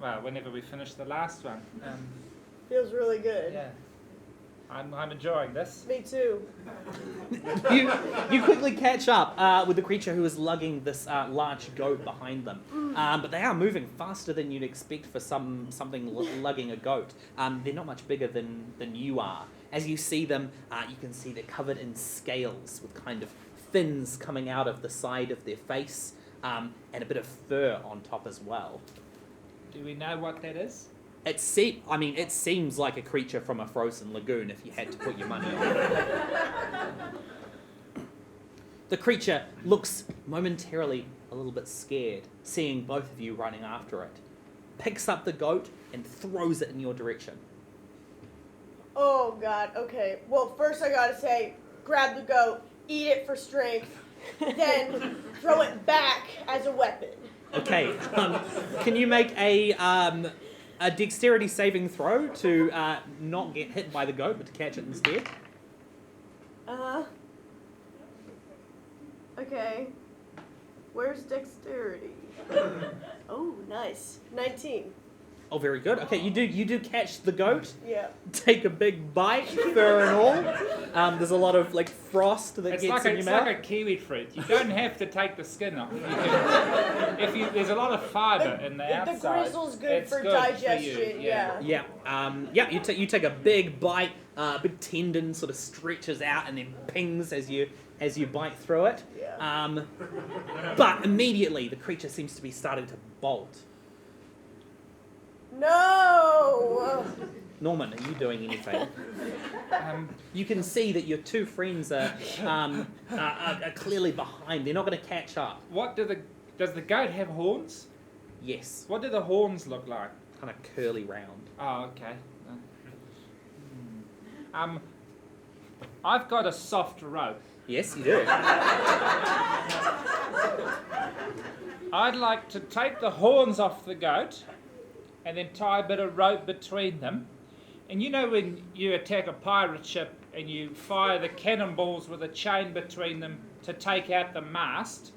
well, whenever we finish the last one. Feels really good. Yeah. I'm enjoying this. Me too. You quickly catch up with the creature who is lugging this large goat behind them. But they are moving faster than you'd expect for something lugging a goat. They're not much bigger than you are. As you see them, you can see they're covered in scales with kind of fins coming out of the side of their face and a bit of fur on top as well. Do we know what that is? It seems like a creature from a frozen lagoon if you had to put your money on it. The creature looks momentarily a little bit scared, seeing both of you running after it. Picks up the goat and throws it in your direction. Oh God. Okay. Well, first I gotta say, grab the goat, eat it for strength, then throw it back as a weapon. Okay, can you make a dexterity saving throw to not get hit by the goat, but to catch it instead? Okay. Where's dexterity? Oh, nice. 19. Oh, very good. Okay, you do catch the goat. Yeah. Take a big bite, fur and all. There's a lot of like frost that It's gets in your it's mouth. like a kiwi fruit. You don't have to take the skin off. There's a lot of fibre in the outside. The grizzle's good It's for good digestion. for you, yeah. Yeah, you take a big bite, big tendon sort of stretches out and then pings as you bite through it. Yeah. But immediately the creature seems to be starting to bolt. No! Norman, are you doing anything? You can see that your two friends are clearly behind. They're not going to catch up. Does the goat have horns? Yes, What do the horns look like? kind of curly round. Oh, okay. I've got a soft rope. Yes, you do. I'd like to take the horns off the goat and then tie a bit of rope between them. And you know when you attack a pirate ship and you fire the cannonballs with a chain between them to take out the mast?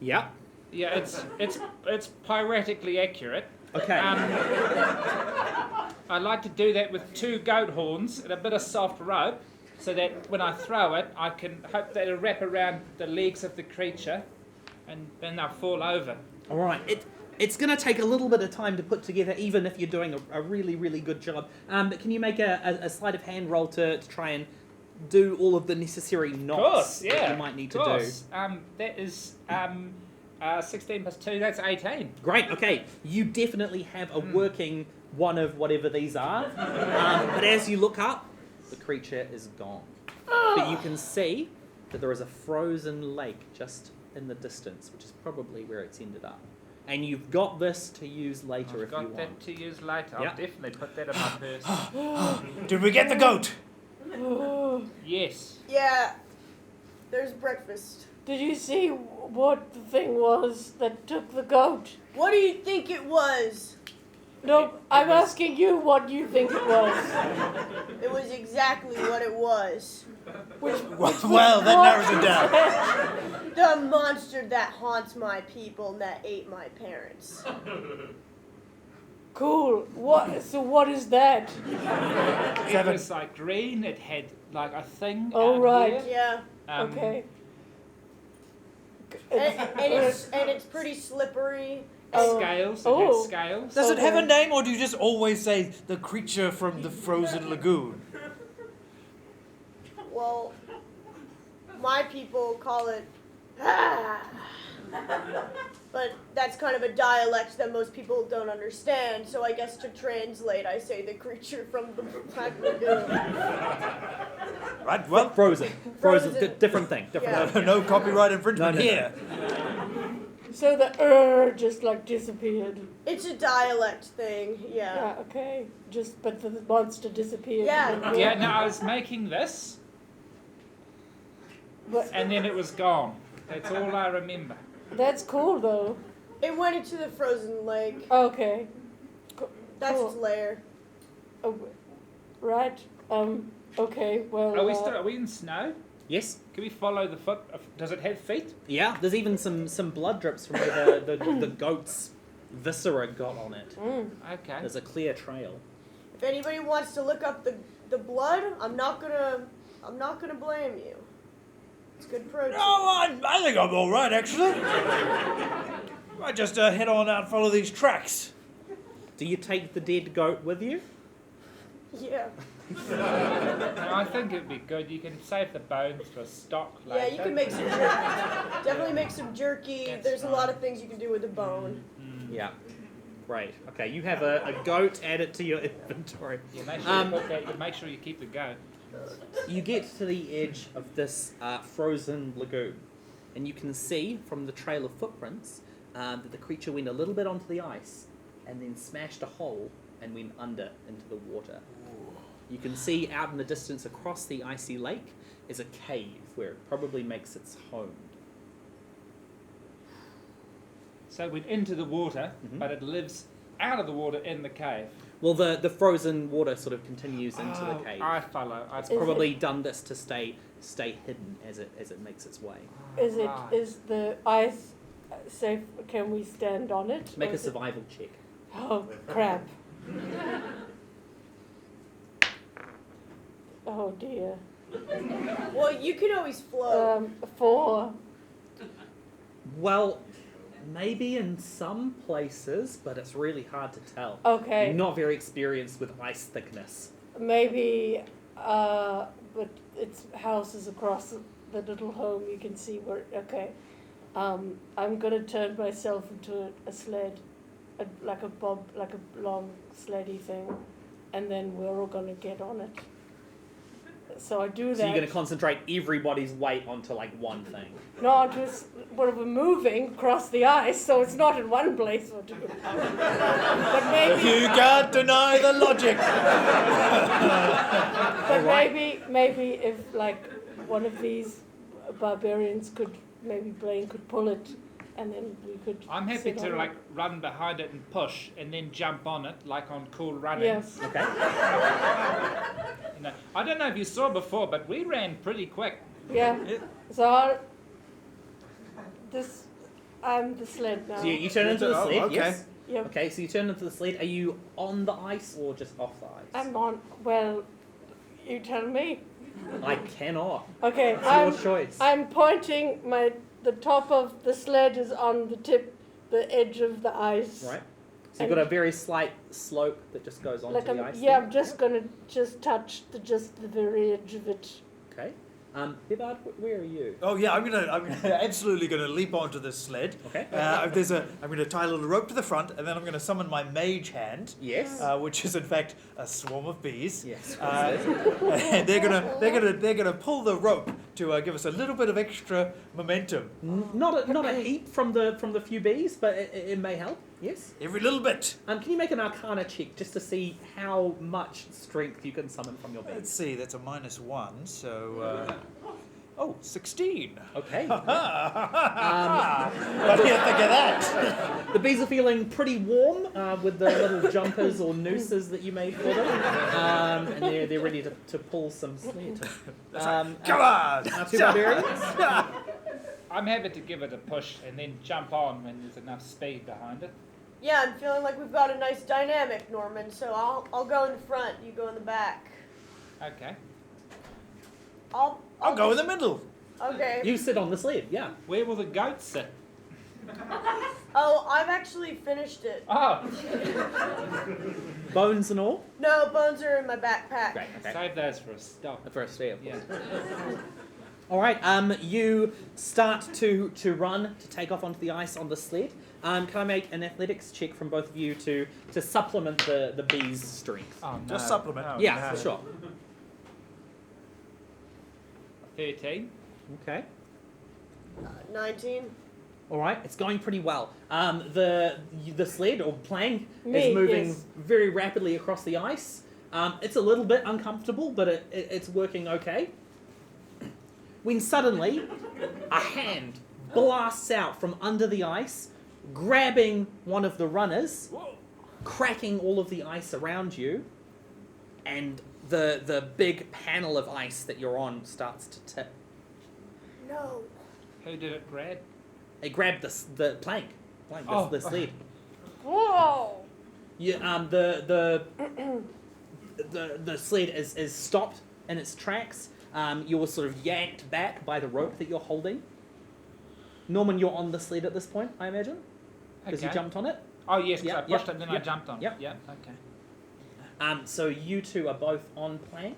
Yeah. Yeah, it's piratically accurate. Okay. I'd like to do that with 2 goat horns and a bit of soft rope so that when I throw it, I can hope that it'll wrap around the legs of the creature and then they'll fall over. All right. It's going to take a little bit of time to put together, even if you're doing a really, really good job. But can you make a sleight of hand roll to try and do all of the necessary knots that you might need to do? That is 16 plus 2, that's 18. Great, okay. You definitely have a working one of whatever these are. But as you look up, the creature is gone. But you can see that there is a frozen lake just in the distance, which is probably where it's ended up. And you've got this to use later if you want. I've got that to use later. I'll Yep. definitely put that in my purse. Did we get the goat? Yes. Yeah. There's breakfast. Did you see what the thing was that took the goat? What do you think it was? No, I'm asking you what you think it was. It was exactly what it was. Well, that narrows it down. The monster that haunts my people and that ate my parents. Cool. What is that? It was like green, it had like a thing. Oh, out right. here. Yeah. Okay. And it's pretty slippery. Scales. It Oh. had scales. Does it have a Okay. name, or do you just always say the creature from the frozen lagoon? Well, my people call it but that's kind of a dialect that most people don't understand, so I guess to translate I say the creature from the Black Lagoon. Right, well, Frozen. Frozen. Different thing. Different thing. no copyright infringement No. here. So the just like disappeared. It's a dialect thing, yeah. Yeah, okay. But the monster disappeared. Yeah. Yeah, no, I was making this, But and then it was gone. That's all I remember. that's cool though. It went into the frozen lake. Okay. That's Cool. its lair. Oh, right. Okay. Well. Are we in snow? Yes. Can we follow the foot? Does it have feet? Yeah. There's even some blood drips from where the goat's viscera got on it. Okay. There's a clear trail. If anybody wants to look up the blood, I'm not gonna blame you. It's good protein. No, I think I'm all right, actually. I just head on out and follow these tracks. Do you take the dead goat with you? Yeah. No, I think it'd be good. You can save the bones for stock later. Yeah, you can make some jerky. Definitely make some jerky. That's There's a fine. lot of things you can do with the bone. Yeah. Great. Okay, you have a goat added to your inventory. Yeah, make sure, you put that, make sure you keep the goat. You get to the edge of this frozen lagoon, and you can see from the trail of footprints that the creature went a little bit onto the ice and then smashed a hole and went under into the water. You can see out in the distance across the icy lake is a cave where it probably makes its home. So it went into the water, but it lives out of the water in the cave. Well, the frozen water sort of continues into the cave. I follow. It's probably done this to stay hidden as it makes its way. Is the ice safe? Can we stand on it? Make Or a is it- survival check. Oh crap! Oh dear. Well, you can always float. 4. Well, maybe in some places, but it's really hard to tell. Okay. You're not very experienced with ice thickness. Maybe, but it's houses across the little home. You can see where. Okay, I'm gonna turn myself into a sled, like a long sleddy thing, and then we're all gonna get on it. So I do that. So you're going to concentrate everybody's weight onto like one thing. No, just we're moving across the ice, so it's not in one place or two. But maybe. You can't deny the logic. But maybe if like one of these barbarians could, maybe Blane could pull it, and then we could. I'm happy sit to on like it. run behind it and push, and then jump on it, like on Cool Running. Yes. Okay. You know, I don't know if you saw before, but we ran pretty quick. Yeah. So I'm the sled now. So you turn into the sled, okay. yes? Yep. Okay, so you turn into the sled. Are you on the ice or just off the ice? I'm on. Well, you tell me. I cannot. Okay. It's your choice. I'm pointing the top of the sled is on the edge of the ice. Right. So you've got a very slight slope that just goes onto Like the ice. yeah, there. I'm just gonna touch the very edge of it. Okay. Bebard, where are you? Oh yeah, I'm absolutely gonna leap onto this sled. Okay. I'm gonna tie a little rope to the front, and then I'm gonna summon my mage hand. Yes. Which is in fact a swarm of bees. Yes. And they're gonna pull the rope to give us a little bit of extra momentum. Not a heap from the few bees, but it may help. Yes. Every little bit. Can you make an Arcana check just to see how much strength you can summon from your bees? Let's see, that's a -1, so 16. Okay. What do you think of that? The bees are feeling pretty warm with the little jumpers or nooses that you made for them, and they're ready to pull some sled. Come on! Two barbarians. I'm happy to give it a push and then jump on when there's enough speed behind it. Yeah, I'm feeling like we've got a nice dynamic, Norman. So I'll go in the front. You go in the back. Okay. I'll go in the middle. Okay. You sit on the sled, yeah. Where will the goat sit? Oh, I've actually finished it. Oh, Bones and all. No, bones are in my backpack. Great. Okay. save those for a stop. The first day, of Yeah. course. All right. You start to run to take off onto the ice on the sled. Can I make an athletics check from both of you to supplement the bees' strength? Oh, no. Just supplement. Oh, Yeah, no. sure. 13. Okay. 19. All right, it's going pretty well. The sled or plank Me, is moving yes. very rapidly across the ice. It's a little bit uncomfortable, but it's working okay. When suddenly, a hand blasts out from under the ice, grabbing one of the runners, cracking all of the ice around you, and the big panel of ice that you're on starts to tip. No. Who did it grab? It grabbed the plank, Oh. the sled. Whoa! The sled is stopped in its tracks. You're sort of yanked back by the rope that you're holding. Norman, you're on the sled at this point, I imagine? Because you jumped on it? Oh, yes, because Yep, I pushed yep, it and then yep, I jumped on it. yep. Yeah, okay. So you two are both on plank,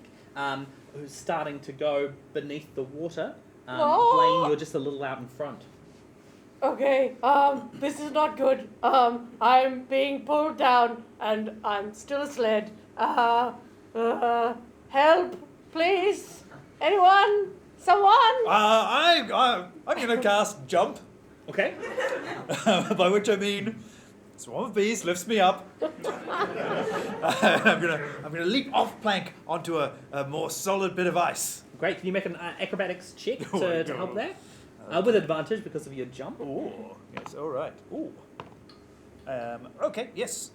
who's starting to go beneath the water. Whoa. Blane, you're just a little out in front. Okay, this is not good. I'm being pulled down and I'm still a sled. Help, please. Anyone? Someone? I'm gonna cast jump, Okay. by which I mean swarm of bees lifts me up. I'm gonna leap off plank onto a more solid bit of ice. Great. Can you make an acrobatics check Oh my to help God. that? With advantage because of your jump. Oh, yes, all right. Ooh. Okay, yes.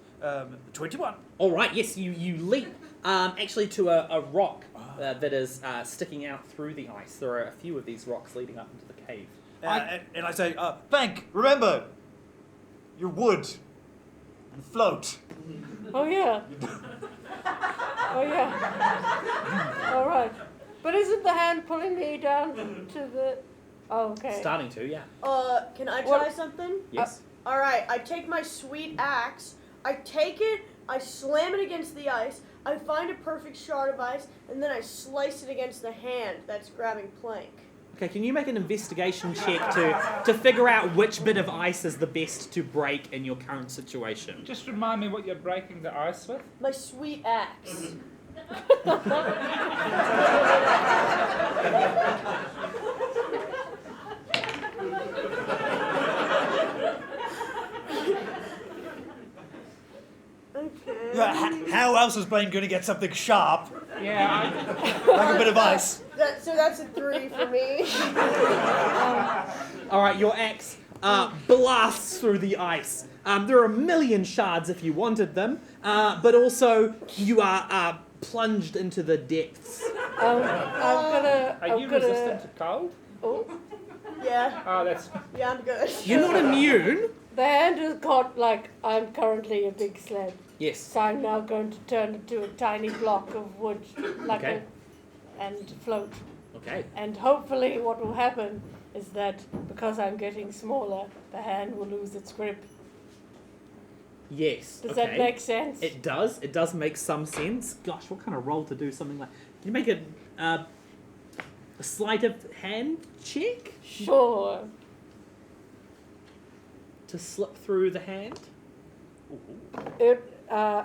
21. All right. Yes, you leap actually to a rock that is sticking out through the ice. There are a few of these rocks leading up into the cave. And I say, Plank, remember, you're wood. You float. Oh yeah. Oh yeah. All right. But isn't the hand pulling me down to the? Oh, okay. Starting to, yeah. Can I try What? something? Yes. All right, I take my sweet axe, I take it, I slam it against the ice, I find a perfect shard of ice, and then I slice it against the hand that's grabbing plank. Okay, can you make an investigation check to figure out which bit of ice is the best to break in your current situation? Just remind me what you're breaking the ice with. My sweet axe. Okay. How else is Blane going to get something sharp, Yeah, like a bit of ice? So that's a 3 for me. All right, your axe blasts through the ice. There are a million shards if you wanted them, but also you are plunged into the depths. I'm gonna. are you resistant to cold? Oh, Yeah, Oh, that's... yeah, I'm good. You're not immune. the hand is caught like I'm currently a big sled. Yes. So I'm now going to turn into a tiny block of wood, like Okay. and float. Okay. And hopefully, what will happen is that because I'm getting smaller, the hand will lose its grip. Yes. Does okay. that make sense? It does. It does make some sense. Gosh, what kind of roll to do something like? Can you make a sleight of hand check Sure. to slip through the hand?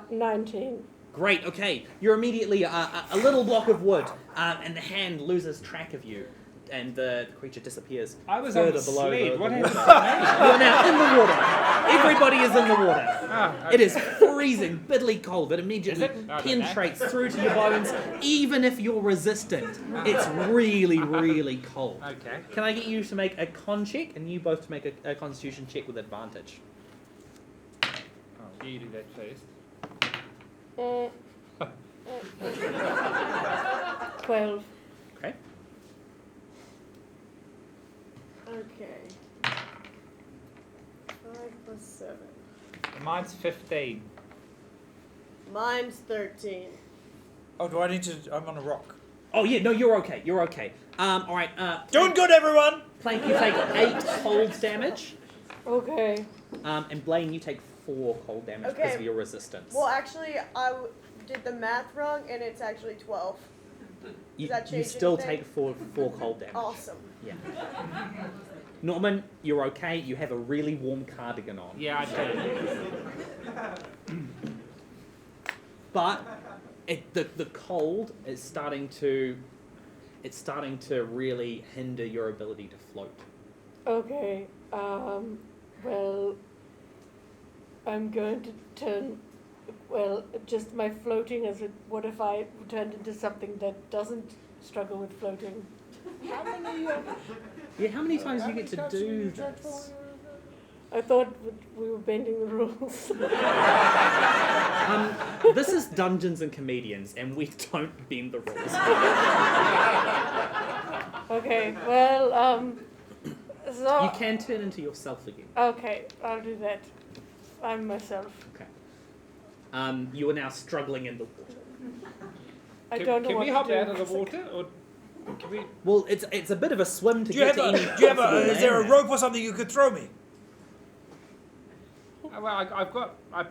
19. Great. Okay. You're immediately a little block of wood, and the hand loses track of you, and the creature disappears. I was on further the below sled. the What water. happened to You're now in the water. Everybody is in the water. me? Oh, okay. It is freezing, bitterly cold. It immediately Is it? I don't know. penetrates through to your bones, even if you're resistant. It's really, really cold. Okay. Can I get you to make a con check, and you both to make a constitution check with advantage? Oh, you do that first. 12. Okay. Okay. 5 plus 7. Mine's 15. Mine's 13. Oh, do I need to? I'm on a rock. Oh yeah, no, you're okay. You're okay. All right. Doing good, everyone. Plank, you take 8 cold damage, Okay. and Blane, you take 4 cold damage because of your resistance. Well, actually, did the math wrong, and it's actually 12. you, that you change still anything? take 4 cold damage. Awesome. Yeah. Norman, you're okay. You have a really warm cardigan on. Yeah, I do. But the cold is starting to really hinder your ability to float. Okay. Well, I'm going to turn. Well, just my floating as it. What if I turned into something that doesn't struggle with floating? How many? Yeah, how many times do you get to do this? I thought we were bending the rules. This is Dungeons and Comedians, and we don't bend the rules. Okay. Well, so. You can turn into yourself again. Okay, I'll do that. I'm myself. Okay. You are now struggling in the water. I don't know Can what we hop to do. out of the water, or can we? Well, it's a bit of a swim to Do you get have to any. a, do you have possible a, is there a land. rope or something you could throw me? Well,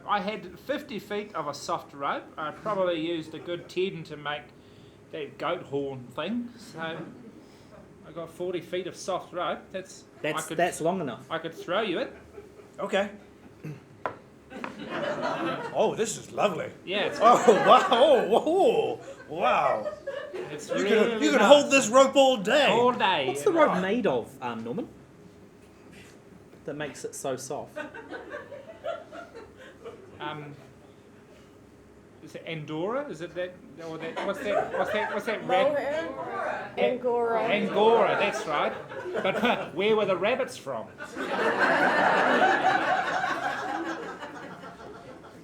I had 50 feet of a soft rope. I probably used a good 10 to make that goat horn thing. So I got 40 feet of soft rope. That's long enough. I could throw you it. Okay. Oh, this is lovely. Yeah, it's, Oh, wow. Oh, wow. it's You really can nice. hold this rope all day. all day. What's the rope made of, Norman? That makes it so soft. Is it Andorra? Is it that? Or that? What's that red? Mohair? Angora. Angora, that's right. But where were the rabbits from?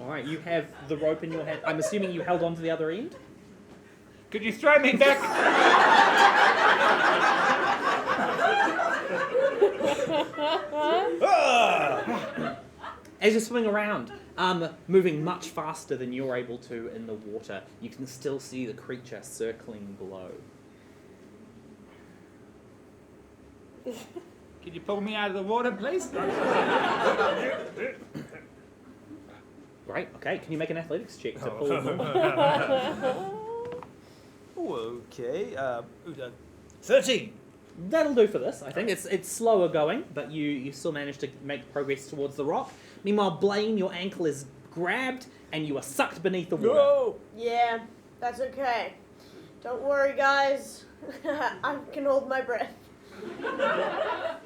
All right, you have the rope in your hand. I'm assuming you held on to the other end. Could you throw me back? Ah! As you swing around, moving much faster than you're able to in the water, you can still see the creature circling below. Can you pull me out of the water, please? Right, okay. Can you make an athletics check to pull them? Oh, okay. 13. That'll do for this, I think. It's slower going, but you still manage to make progress towards the rock. Meanwhile, Blane, your ankle is grabbed and you are sucked beneath the water. No! Yeah, that's okay. Don't worry, guys. I can hold my breath.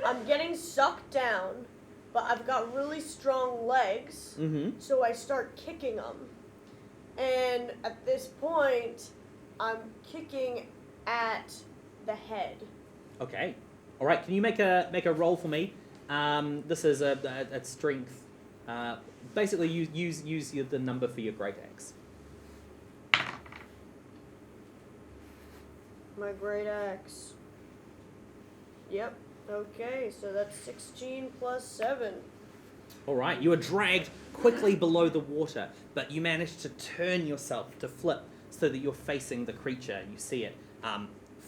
I'm getting sucked down, but I've got really strong legs, so I start kicking them. And at this point, I'm kicking at the head. Okay. All right. Can you make a roll for me? This is a strength. Basically, use the number for your great axe. My great axe. Yep. Okay, so that's 16 plus 7. All right. You are dragged quickly below the water, but you manage to turn yourself to flip so that you're facing the creature. You see it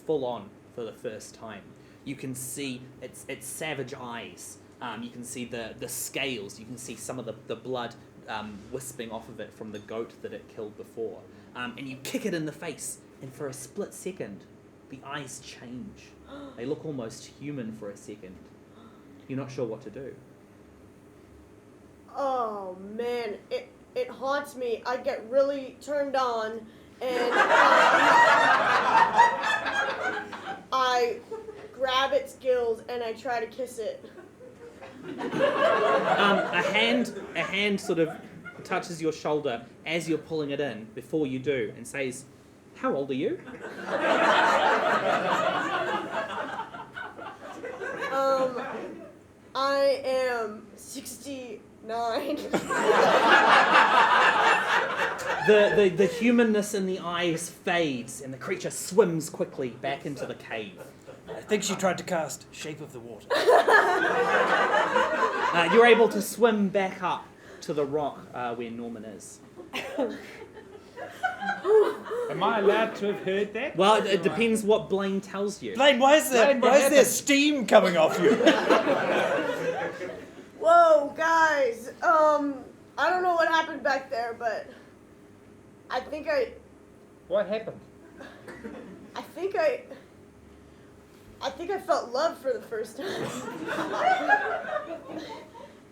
full on for the first time. You can see its savage eyes. You can see the scales. You can see some of the blood wisping off of it from the goat that it killed before. And you kick it in the face, and for a split second, the eyes change. They look almost human for a second. You're not sure what to do. Oh man, it haunts me. I get really turned on, and I grab its gills and I try to kiss it. A hand sort of touches your shoulder as you're pulling it in before you do and says, "How old are you?" I am 69. The humanness in the eyes fades and the creature swims quickly back into the cave. I think she tried to cast Shape of the Water. You're able to swim back up to the rock where Norman is. Am I allowed to have heard that? Well, it depends what Blane tells you. Blane, why is there steam coming off you? Whoa, guys. I don't know what happened back there, but I think What happened? I felt love for the first time.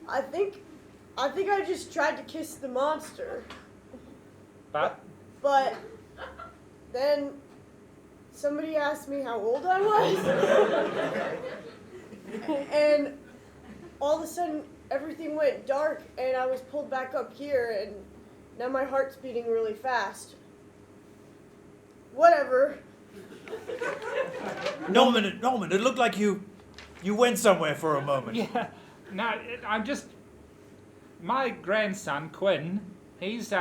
I think I just tried to kiss the monster. But then somebody asked me how old I was. And all of a sudden everything went dark and I was pulled back up here and now my heart's beating really fast. Whatever. Norman, it looked like you went somewhere for a moment. Yeah. No, I'm just. My grandson Quinn. He's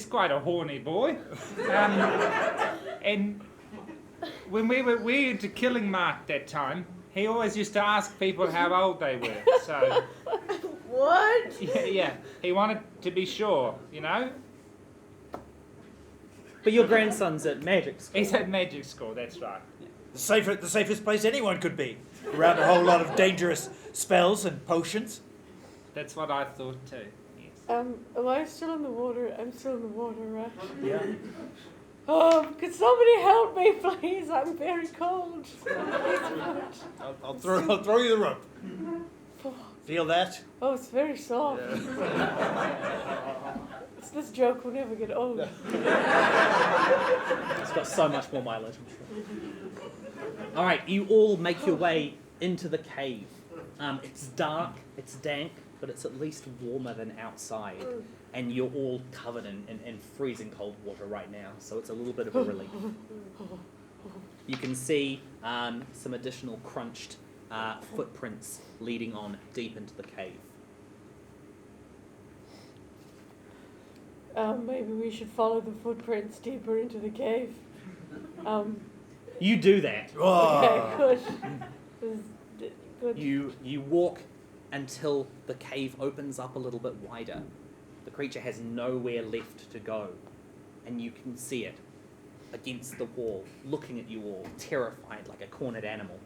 quite a horny boy. And when we were into Killing Mark that time, he always used to ask people how old they were. So. What? Yeah. He wanted to be sure, you know? But your grandson's at magic school. He's at magic school, that's right. The safest place anyone could be. Around a whole lot of dangerous spells and potions. That's what I thought too. Yes. Am I still in the water? I'm still in the water, right? Yeah. Could somebody help me, please? I'm very cold. I'll throw you the rope. Feel that? Oh, it's very soft. This joke will never get old. It's got so much more mileage, I'm sure. All right, you all make your way into the cave. It's dark, it's dank, but it's at least warmer than outside. And you're all covered in freezing cold water right now, so it's a little bit of a relief. You can see some additional crunched footprints leading on deep into the cave. Maybe we should follow the footprints deeper into the cave. You do that. Okay, good. Good. You walk until the cave opens up a little bit wider. The creature has nowhere left to go, and you can see it against the wall, looking at you all, terrified like a cornered animal.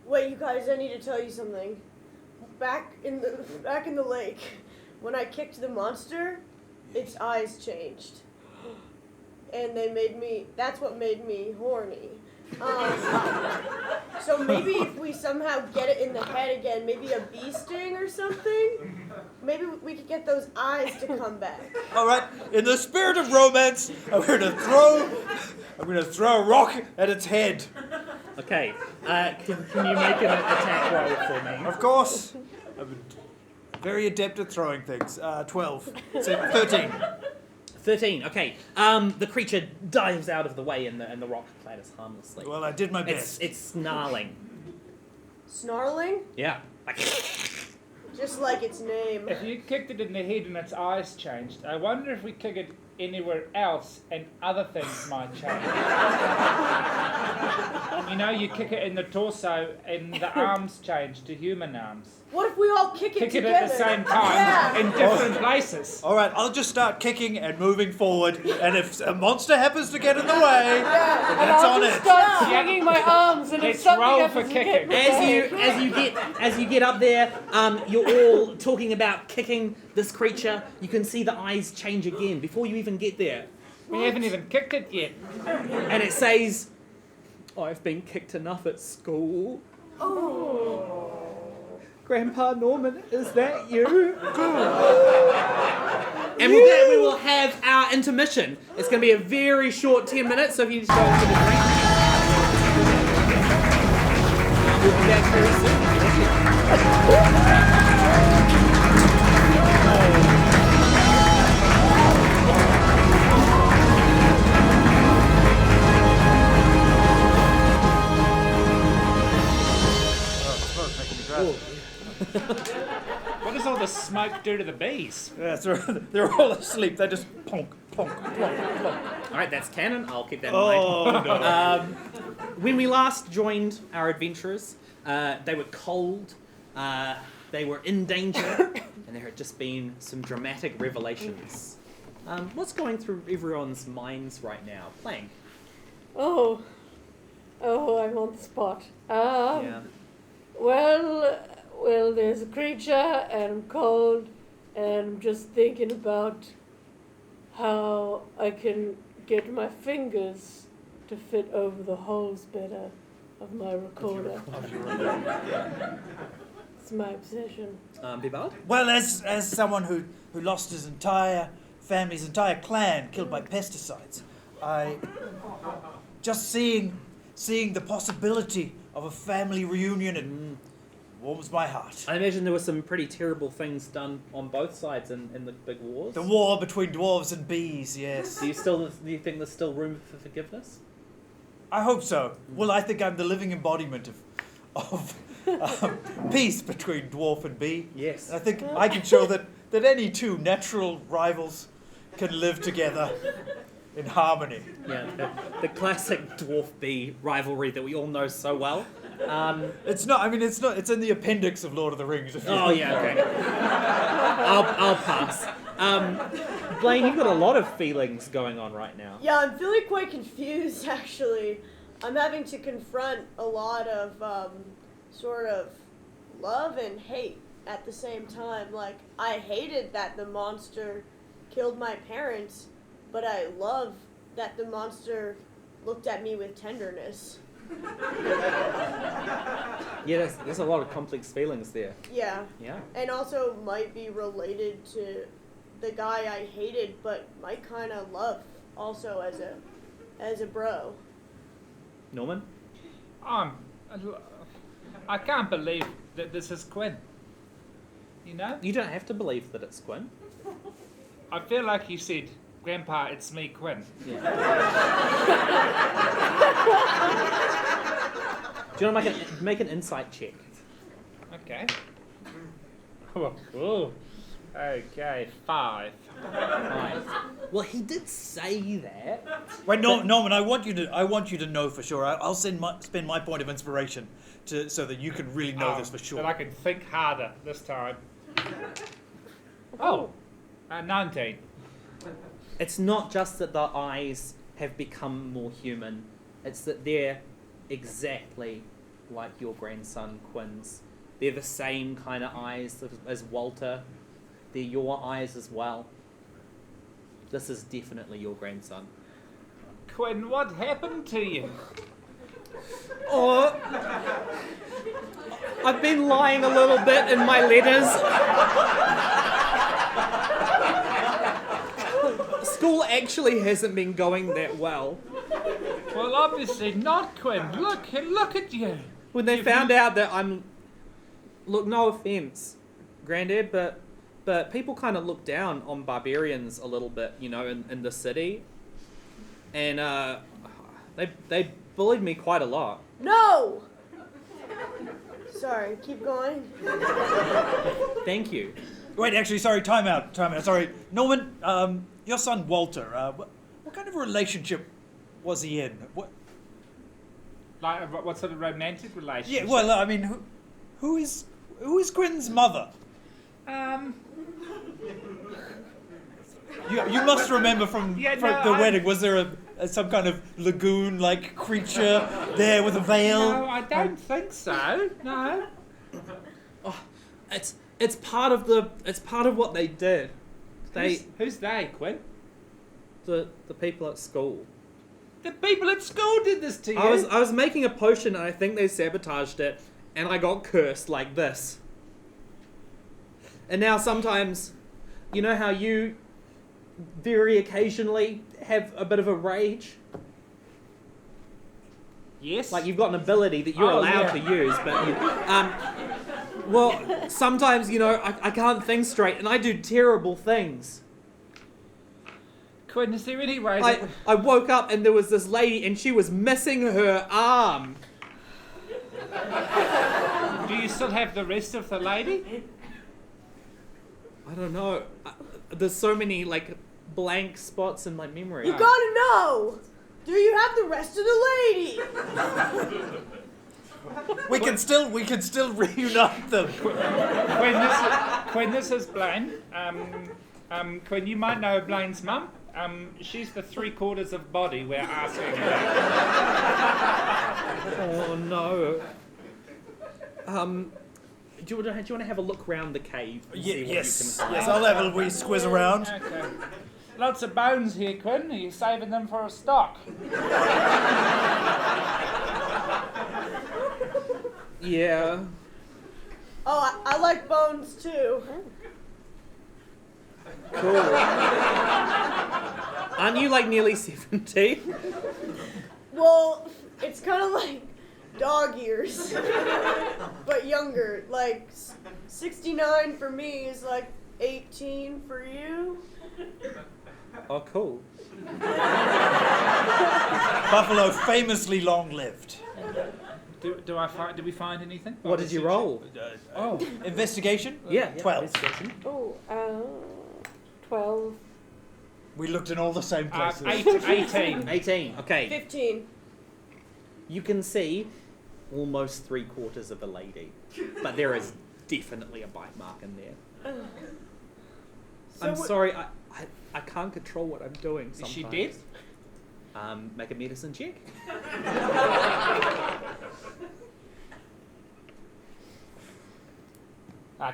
Wait, you guys, I need to tell you something. Back in the lake, when I kicked the monster, its eyes changed. And that's what made me horny. So maybe if we somehow get it in the head again, maybe a bee sting or something, maybe we could get those eyes to come back. All right, in the spirit of romance, I'm going to throw a rock at its head. Okay, can you make an attack roll for me? Of course. I'm very adept at throwing things. 12. 13. 13, okay. The creature dives out of the way and the rock clatters harmlessly. Well, I did my best. It's snarling. Snarling? Yeah. Like Just like its name. If you kicked it in the head and its eyes changed, I wonder if we kick it anywhere else and other things might change. You know, you kick it in the torso and the arms change to human arms. What if we all kick it together? At the same time in different places. All right, I'll just start kicking and moving forward, and if a monster happens to get in the way, then that's on it. Start swinging my arms, and if Let's something roll happens for to kicking. get as you get up there, you're all talking about kicking this creature. You can see the eyes change again before you even get there. We haven't even kicked it yet. And it says, "I've been kicked enough at school." Oh. Grandpa Norman, is that you? And with that, we will have our intermission. It's going to be a very short 10 minutes, so if you just go into the drink. We'll be back very What does all the smoke do to the bees? Yeah, they're all asleep. They just plonk, plonk, plonk, plonk. All right, that's canon. I'll keep that in Oh, mind. no. When we last joined our adventurers, they were cold, they were in danger, and there had just been some dramatic revelations. What's going through everyone's minds right now? Blane? Oh, I'm on the spot. Yeah. Well, there's a creature, and I'm cold, and I'm just thinking about how I can get my fingers to fit over the holes better of my recorder. It's my obsession. Bebard? Well, as someone who lost his entire family's entire clan killed by pesticides, I just seeing the possibility of a family reunion, it warms my heart. I imagine there were some pretty terrible things done on both sides in the big wars. The war between dwarves and bees, yes. Do you think there's still room for forgiveness? I hope so. Well, I think I'm the living embodiment of peace between dwarf and bee. Yes. And I think I can show that any two natural rivals can live together in harmony. Yeah, the classic dwarf bee rivalry that we all know so well. It's not. I mean, it's not. It's in the appendix of Lord of the Rings. If you Oh, yeah, okay. I'll pass. Blane, you've got a lot of feelings going on right now. Yeah, I'm feeling quite confused, actually. I'm having to confront a lot of sort of love and hate at the same time. Like, I hated that the monster killed my parents, but I love that the monster looked at me with tenderness. Yeah, there's a lot of complex feelings there. Yeah. Yeah. And also might be related to the guy I hated, but might kind of love also as a bro. Norman? I can't believe that this is Quinn. You know? You don't have to believe that it's Quinn. I feel like you said, Grandpa, it's me, Quinn. Yeah. Do you want to make an insight check? Okay. Oh. Okay, 5. Right. Well, he did say that. Wait, no, Norman. I want you to know for sure. I'll spend my point of inspiration so that you can really know this for sure. That I can think harder this time. Oh, 19. It's not just that the eyes have become more human. It's that they're exactly like your grandson Quinn's. They're the same kind of eyes as Walter. They're your eyes as well. This is definitely your grandson. Quinn, what happened to you? Oh, I've been lying a little bit in my letters. School actually hasn't been going that well. Well, obviously not, Quinn. Look at you. When they found out that look, no offense, Granddad, but people kind of look down on barbarians a little bit, you know, in the city, and they bullied me quite a lot. No! Sorry, keep going. Thank you. Wait, actually, sorry. Time out. Sorry, Norman. Your son Walter. What kind of relationship was he in? What sort of romantic relationship? Yeah. Well, I mean, who is Quinn's mother? You must remember from the wedding. Was there some kind of lagoon-like creature there with a veil? No, I don't think so. No. Oh, it's part of what they did. Who's they, Quinn? The people at school. The people at school did this to you. I was making a potion and I think they sabotaged it, and I got cursed like this. And now sometimes, you know how you very occasionally have a bit of a rage? Yes. Like you've got an ability that you're allowed to use, but well, sometimes, you know, I can't think straight and I do terrible things. Quinn, is there any way I woke up and there was this lady and she was missing her arm. Do you still have the rest of the lady? I don't know. There's so many like blank spots in my memory. You gotta know! Do you have the rest of the lady? We can still reunite them. Quinn, this is Blane. Quinn, you might know Blane's mum. She's the 3/4 of body we're asking about. Oh no. Do you want to have a look around the cave? And see what Yes, you can find? yes. I'll have a wee squiz around. Okay. Lots of bones here, Quinn. Are you saving them for a stock? Yeah. Oh, I like bones too. Cool. Aren't you like nearly 70? Well, it's kind of like dog ears, but younger. Like 69 for me is like 18 for you. Oh, cool. Buffalo famously long-lived. Did we find anything? What did you roll? Investigation? Yeah. 12. Investigation. Oh, 12. We looked in all the same places. 18. 18. Okay. 15. You can see almost 3/4 of a lady, but there is definitely a bite mark in there. I'm sorry, I can't control what I'm doing sometimes. Is she dead? Make a medicine check.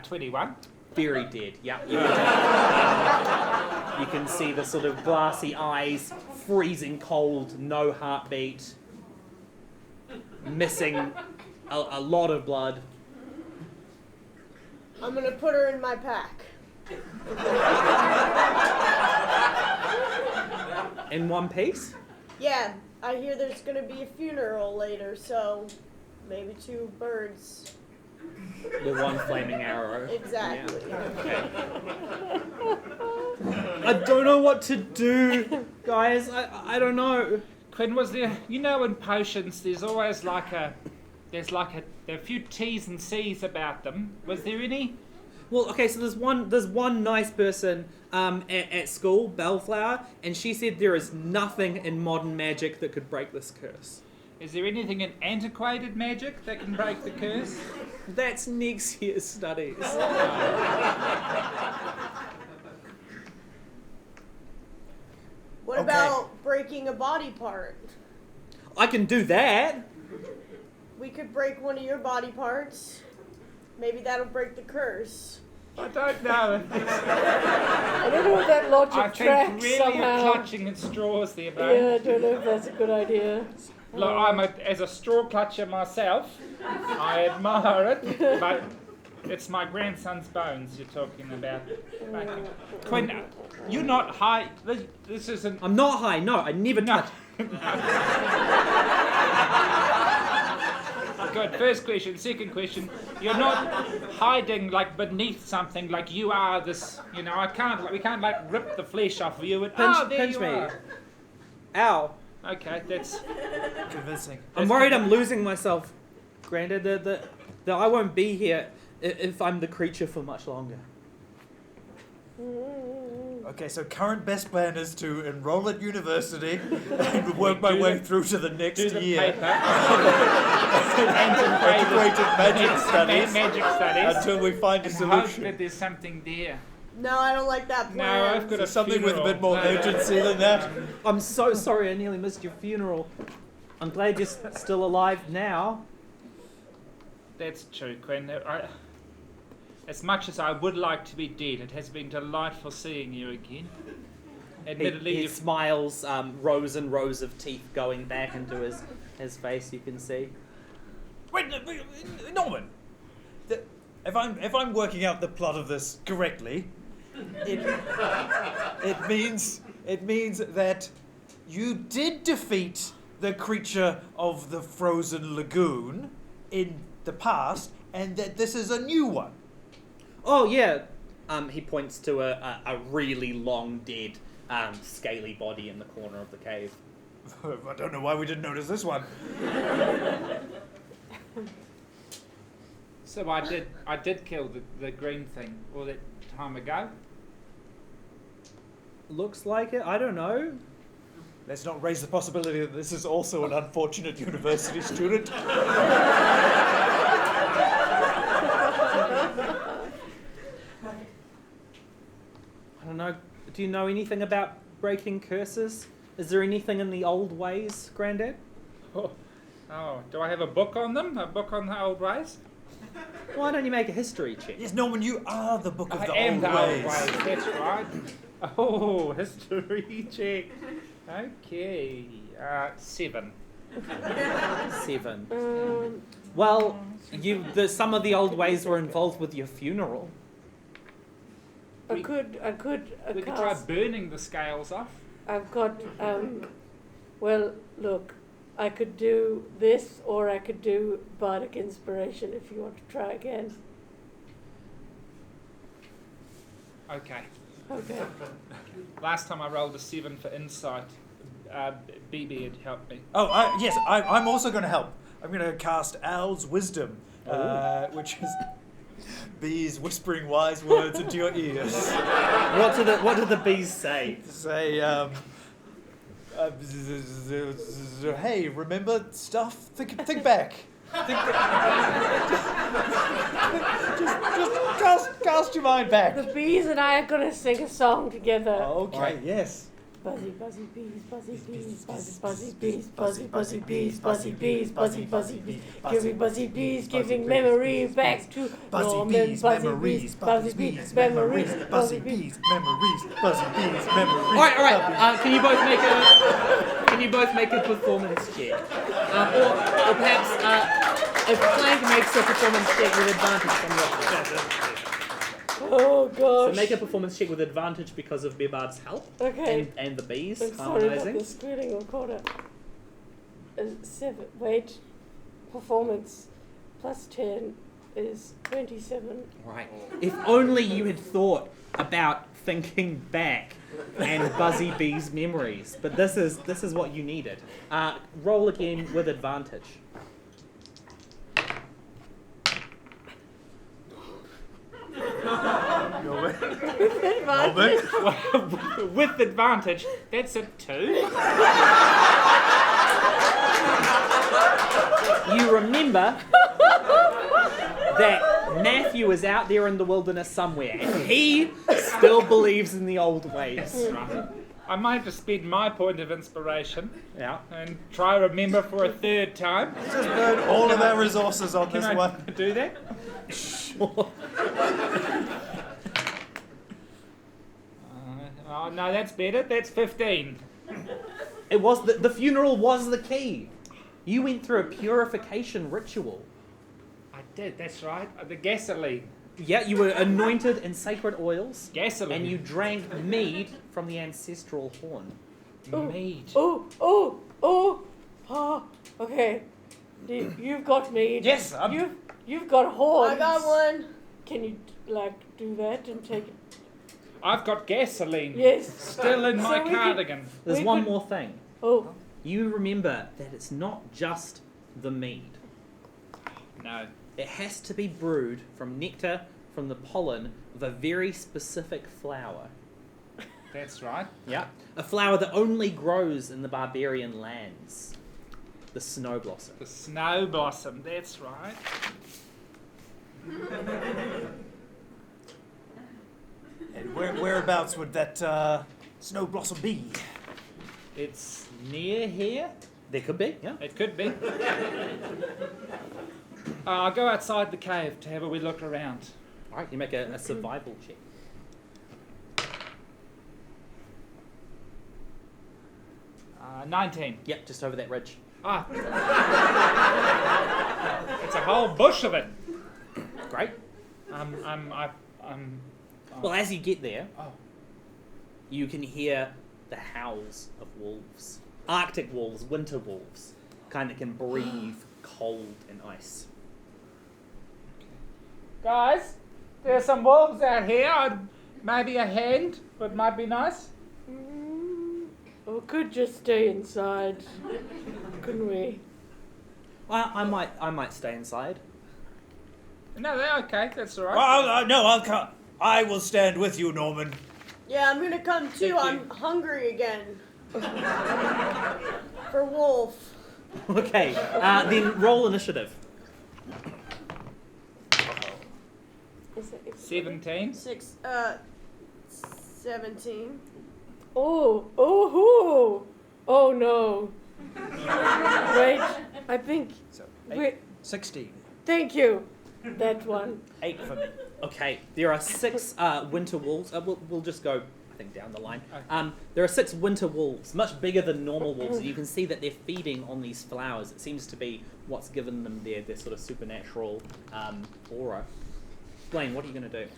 21. Very dead, yeah. You can see the sort of glassy eyes, freezing cold, no heartbeat, missing a lot of blood. I'm gonna put her in my pack. In one piece? Yeah, I hear there's gonna be a funeral later, so maybe 2 birds. With one flaming arrow. Exactly. Yeah. I don't know what to do, guys. I don't know. Quinn, was there, you know, in potions, there's always there are a few T's and C's about them. Was there any? Well, okay, so there's one nice person at school, Bellflower, and she said there is nothing in modern magic that could break this curse. Is there anything in antiquated magic that can break the curse? That's next year's studies. What about breaking a body part? I can do that. We could break one of your body parts. Maybe that'll break the curse. I don't know. I don't know if that I logic think tracks really somehow. you're clutching at straws there, bro. Yeah, I don't know if that's a good idea. Look, as a straw clutcher myself, I admire it, but it's my grandson's bones you're talking about. Quinn, you're not high. This isn't. I'm not high. No, I never touch. Good. First question. Second question. You're not hiding like beneath something like you are this. You know, we can't like rip the flesh off of you. And, there Pinch you me. are. Ow. Okay, that's Convincing. I'm worried I'm losing myself, Grandad. That I won't be here if I'm the creature for much longer. Okay, so current best plan is to enroll at university and work my way through to the next do the year. paper. Integrated magic studies Magic studies. until we find a And hope solution. that there's something there. No, I don't like that No, plan. I've got So something with a bit more funeral. urgency than that. I'm so sorry I nearly missed your funeral. I'm glad you're still alive now. That's true, Quinn. As much as I would like to be dead, it has been delightful seeing you again. Admittedly, He smiles, rows and rows of teeth going back into his face, you can see. Wait, Norman. If I'm working out the plot of this correctly, it means that you did defeat the creature of the frozen lagoon in the past, and that this is a new one. Oh, yeah. He points to a really long, dead, scaly body in the corner of the cave. I don't know why we didn't notice this one. so I did kill the green thing all that time ago. Looks like it. I don't know. Let's not raise the possibility that this is also an unfortunate university student. I don't know. Do you know anything about breaking curses? Is there anything in the old ways, Grandad? Oh, do I have a book on them? A book on the old ways? Why don't you make a history check? Yes, Norman, you are the book of I the am old the ways. old ways, that's right. Oh, history check. Okay, 7. 7. Well, some of the old ways were involved with your funeral. I could We could cast. try burning the scales off. I've got, well, look, I could do this or I could do Bardic Inspiration if you want to try again. Okay. Okay. Last time I rolled a 7 for insight. BeeBeard helped me. Oh, yes, I'm also going to help. I'm going to cast Owl's Wisdom, which is bees whispering wise words into your ears. What do the bees say? Say, hey, remember stuff? Think back. Just cast your mind back. The bees and I are gonna sing a song together. Okay, Right. yes. Buzzy, buzzy bees, buzzy bees, buzzy, buzzy bees, buzzy, buzzy bees, buzzy bees, buzzy, buzzy bees, giving buzzy bees, giving memory back to Norman. Buzzy bees, buzzy bees, memories, buzzy bees. memories, buzzy bees, memories. All right. Can you both make a performance check? Or perhaps if Plank makes a performance check with advantage from your Oh gosh. So make a performance check with advantage because of Bebard's help. Okay. And the bees I'm sorry about harmonizing. the squealing recorder. 7. Wait. Performance plus 10 is 27. Right. If only you had thought about thinking back and Buzzy Bee's memories. But this is what you needed. Roll again with advantage. With advantage, that's a 2. You remember that Matthew is out there in the wilderness somewhere, and he still believes in the old ways. I might just spend my point of inspiration Yeah. and try remember for a third time. Just burn all of our resources on Can this I one. do that? Sure. Oh no, that's better. That's 15. It was the funeral was the key. You went through a purification ritual. I did. That's right. The gasoline. Yeah, you were anointed in sacred oils, Gasoline. and you drank mead from the ancestral horn. Mead. Okay. You've got mead. Yes, You've got horns. I got one. Can you do that and take it? I've got gasoline. Yes. Still in my So we could- cardigan. There's We one could- more thing. Oh. You remember that it's not just the mead. No. It has to be brewed from nectar from the pollen of a very specific flower. That's right. Yeah. A flower that only grows in the barbarian lands. The snow blossom. The snow blossom. That's right. And whereabouts would that snow blossom be? It's near here. There could be, yeah. It could be. I'll go outside the cave to have a wee look around. Alright, you make a survival check. 19. Yep, just over that ridge. Ah. It's a whole bush of it. Great. Well, as you get there, Oh. you can hear the howls of wolves. Arctic wolves, winter wolves. Kind of can breathe cold and ice. Guys, there's some wolves out here. Maybe a hand might be nice. We could just stay inside, couldn't we? Well, I might stay inside. No, they're okay. That's all right. Well, no, I'll come. I will stand with you, Norman. Yeah, I'm gonna come too. Thank I'm you. hungry again. For wolf. Okay, then roll initiative. Is it 17. 17. Oh no. Wait, I think. So, Wait, 16. thank you. That one. 8 for me. Okay, there are 6 winter wolves. We'll just go, I think, down the line. Okay. There are 6 winter wolves, much bigger than normal wolves. You can see that they're feeding on these flowers. It seems to be what's given them their sort of supernatural aura. Blane, what are you going to do?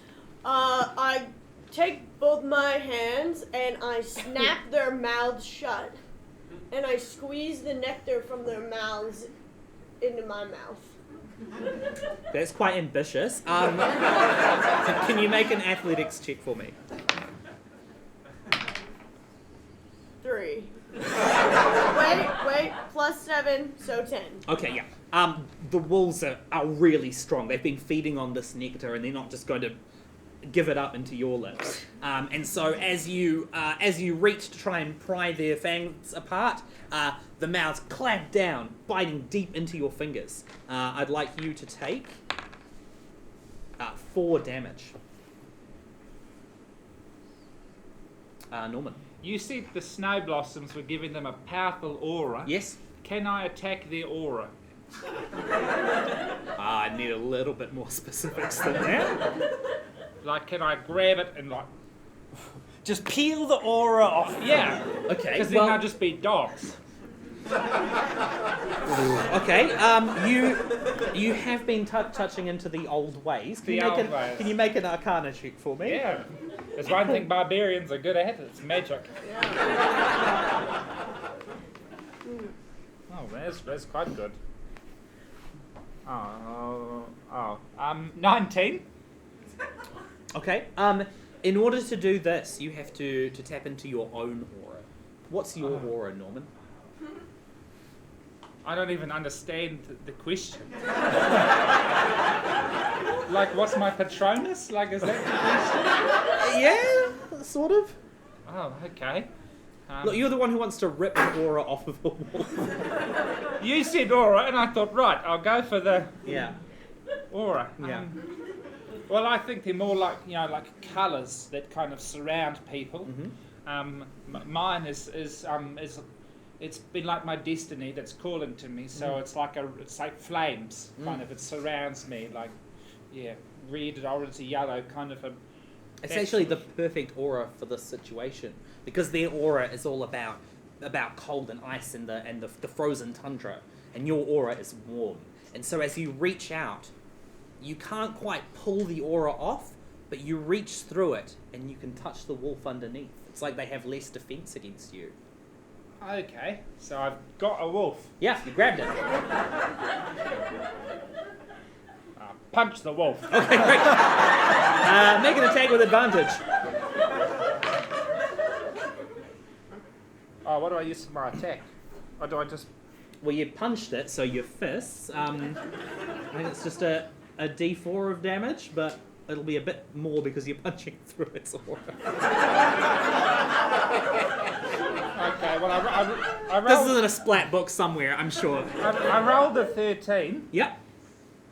I take both my hands and I snap their mouths shut. And I squeeze the nectar from their mouths into my mouth. That's quite ambitious. Can you make an athletics check for me? 3. Wait, plus 7, so 10. Okay, yeah. The wolves are really strong. They've been feeding on this nectar, and they're not just going to give it up into your lips. And so as you reach to try and pry their fangs apart, the mouths clamp down, biting deep into your fingers. I'd like you to take 4 damage. Norman. You said the snow blossoms were giving them a powerful aura. Yes? Can I attack their aura? I need a little bit more specifics than that. Like, can I grab it and like... Just peel the aura off. Yeah. Okay, Because then they'll just be dogs. Okay, you have been touching into the old ways. The old ways. Can you make an Arcana check for me? Yeah. There's one thing barbarians are good at, it's magic. Oh, that's quite good. 19. Okay. In order to do this, you have to tap into your own aura. What's your aura, Norman? I don't even understand the question. Like, what's my Patronus? Like, is that the question? Yeah, sort of. Oh, okay. Look, you're the one who wants to rip the aura off of a wolf. You said aura, and I thought, right, I'll go for the Yeah. aura. Yeah. Well, I think they're more like, like colours that kind of surround people. Mm-hmm. Mine is it's been like my destiny that's calling to me. So it's like flames, kind of. It surrounds me, like, red, orange, yellow, kind of a. It's actually the perfect aura for this situation because their aura is all about cold and ice and the frozen tundra, and your aura is warm. And so as you reach out, you can't quite pull the aura off, but you reach through it and you can touch the wolf underneath. It's like they have less defense against you. Okay, so I've got a wolf. Yeah, you grabbed it. Punch the wolf. Okay, great. Make an attack with advantage. Oh, what do I use for my attack? Or do I just... Well, you punched it, so your fists. I think it's just a D4 of damage, but it'll be a bit more because you're punching through its aura. Okay, well, I rolled... This is in a splat book somewhere, I'm sure. I rolled a 13. Yep.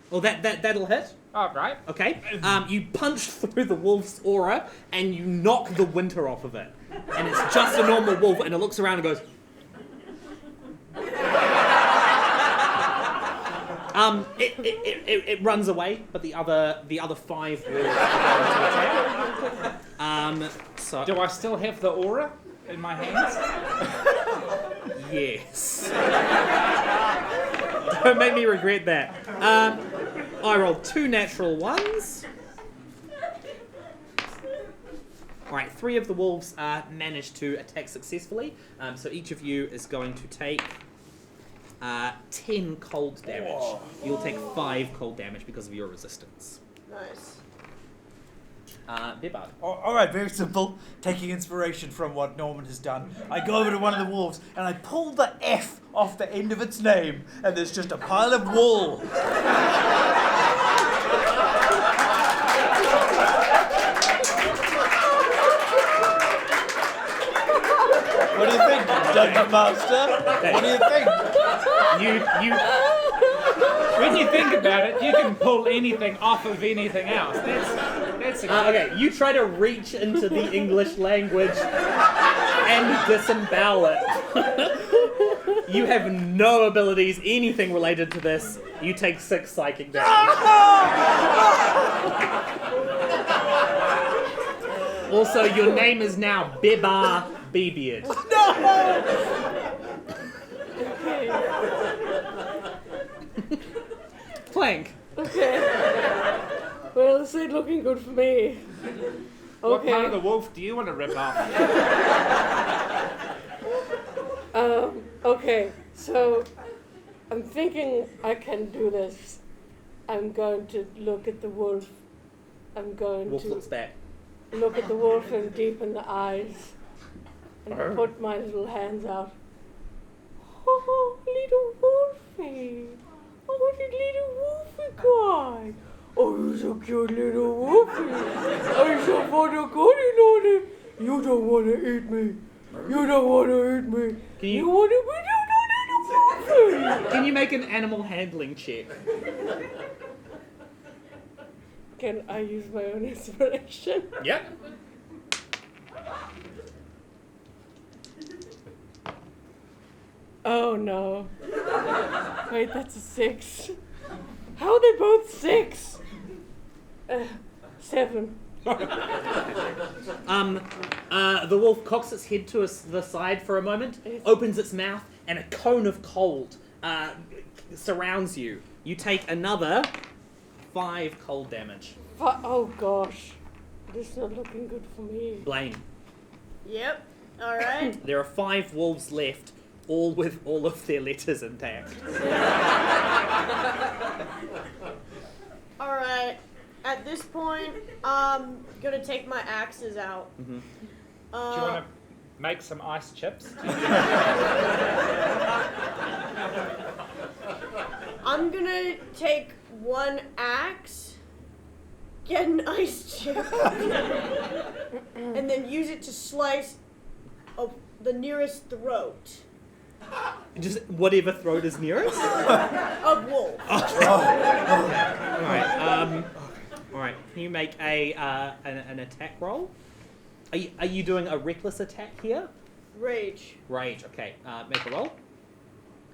Well, that'll hit. Oh, great. Okay. You punch through the wolf's aura and you knock the winter off of it, and it's just a normal wolf, and it looks around and goes. It runs away, but the other 5 wolves are going to attack. So Do I still have the aura in my hands? yes. Don't make me regret that. I rolled 2 natural ones. Alright, 3 of the wolves managed to attack successfully. So each of you is going to take 10 cold damage. You'll take 5 cold damage because of your resistance. Nice. Bebard. All right, very simple. Taking inspiration from what Norman has done, I go over to one of the wolves and I pull the F off the end of its name, and there's just a pile of wool. What do you think, Dungeon Master? What do you think? When you think about it, you can pull anything off of anything else. That's a Okay, you try to reach into the English language and disembowel it. You have no abilities, anything related to this. You take 6 psychic damage. Also, your name is now Bebard BeeBeard. Plank. Okay. Well, this ain't looking good for me. What part of Okay. the wolf do you want to rip off? Okay. So, I'm thinking I can do this. I'm going to look at the wolf. I'm going Wolf to looks back. look at the wolf and deep in the eyes, and put my little hands out. Oh, little wolfie! Oh, what a little wolfie guy! Oh, you're so cute, little wolfie. I so want to cuddle on it. You don't want to eat me. You don't want to eat me. You want to be little wolfie. Can you make an animal handling check? Can I use my own inspiration? Yep. Oh no. Wait, that's a 6. How are they both 6? 7. The wolf cocks its head to the side for a moment, opens its mouth, and a cone of cold surrounds you. You take another 5 cold damage. Oh gosh. This is not looking good for me. Blane. Yep. All right. There are 5 wolves left, all with all of their letters intact. All right. At this point, I'm gonna take my axes out. Mm-hmm. Do you want to make some ice chips? I'm gonna take one axe, get an ice chip, and then use it to slice the nearest throat Just whatever throat is nearest. of wolf. All right. Can you make an attack roll? Are you doing a reckless attack here? Rage. Rage. Okay. Make a roll.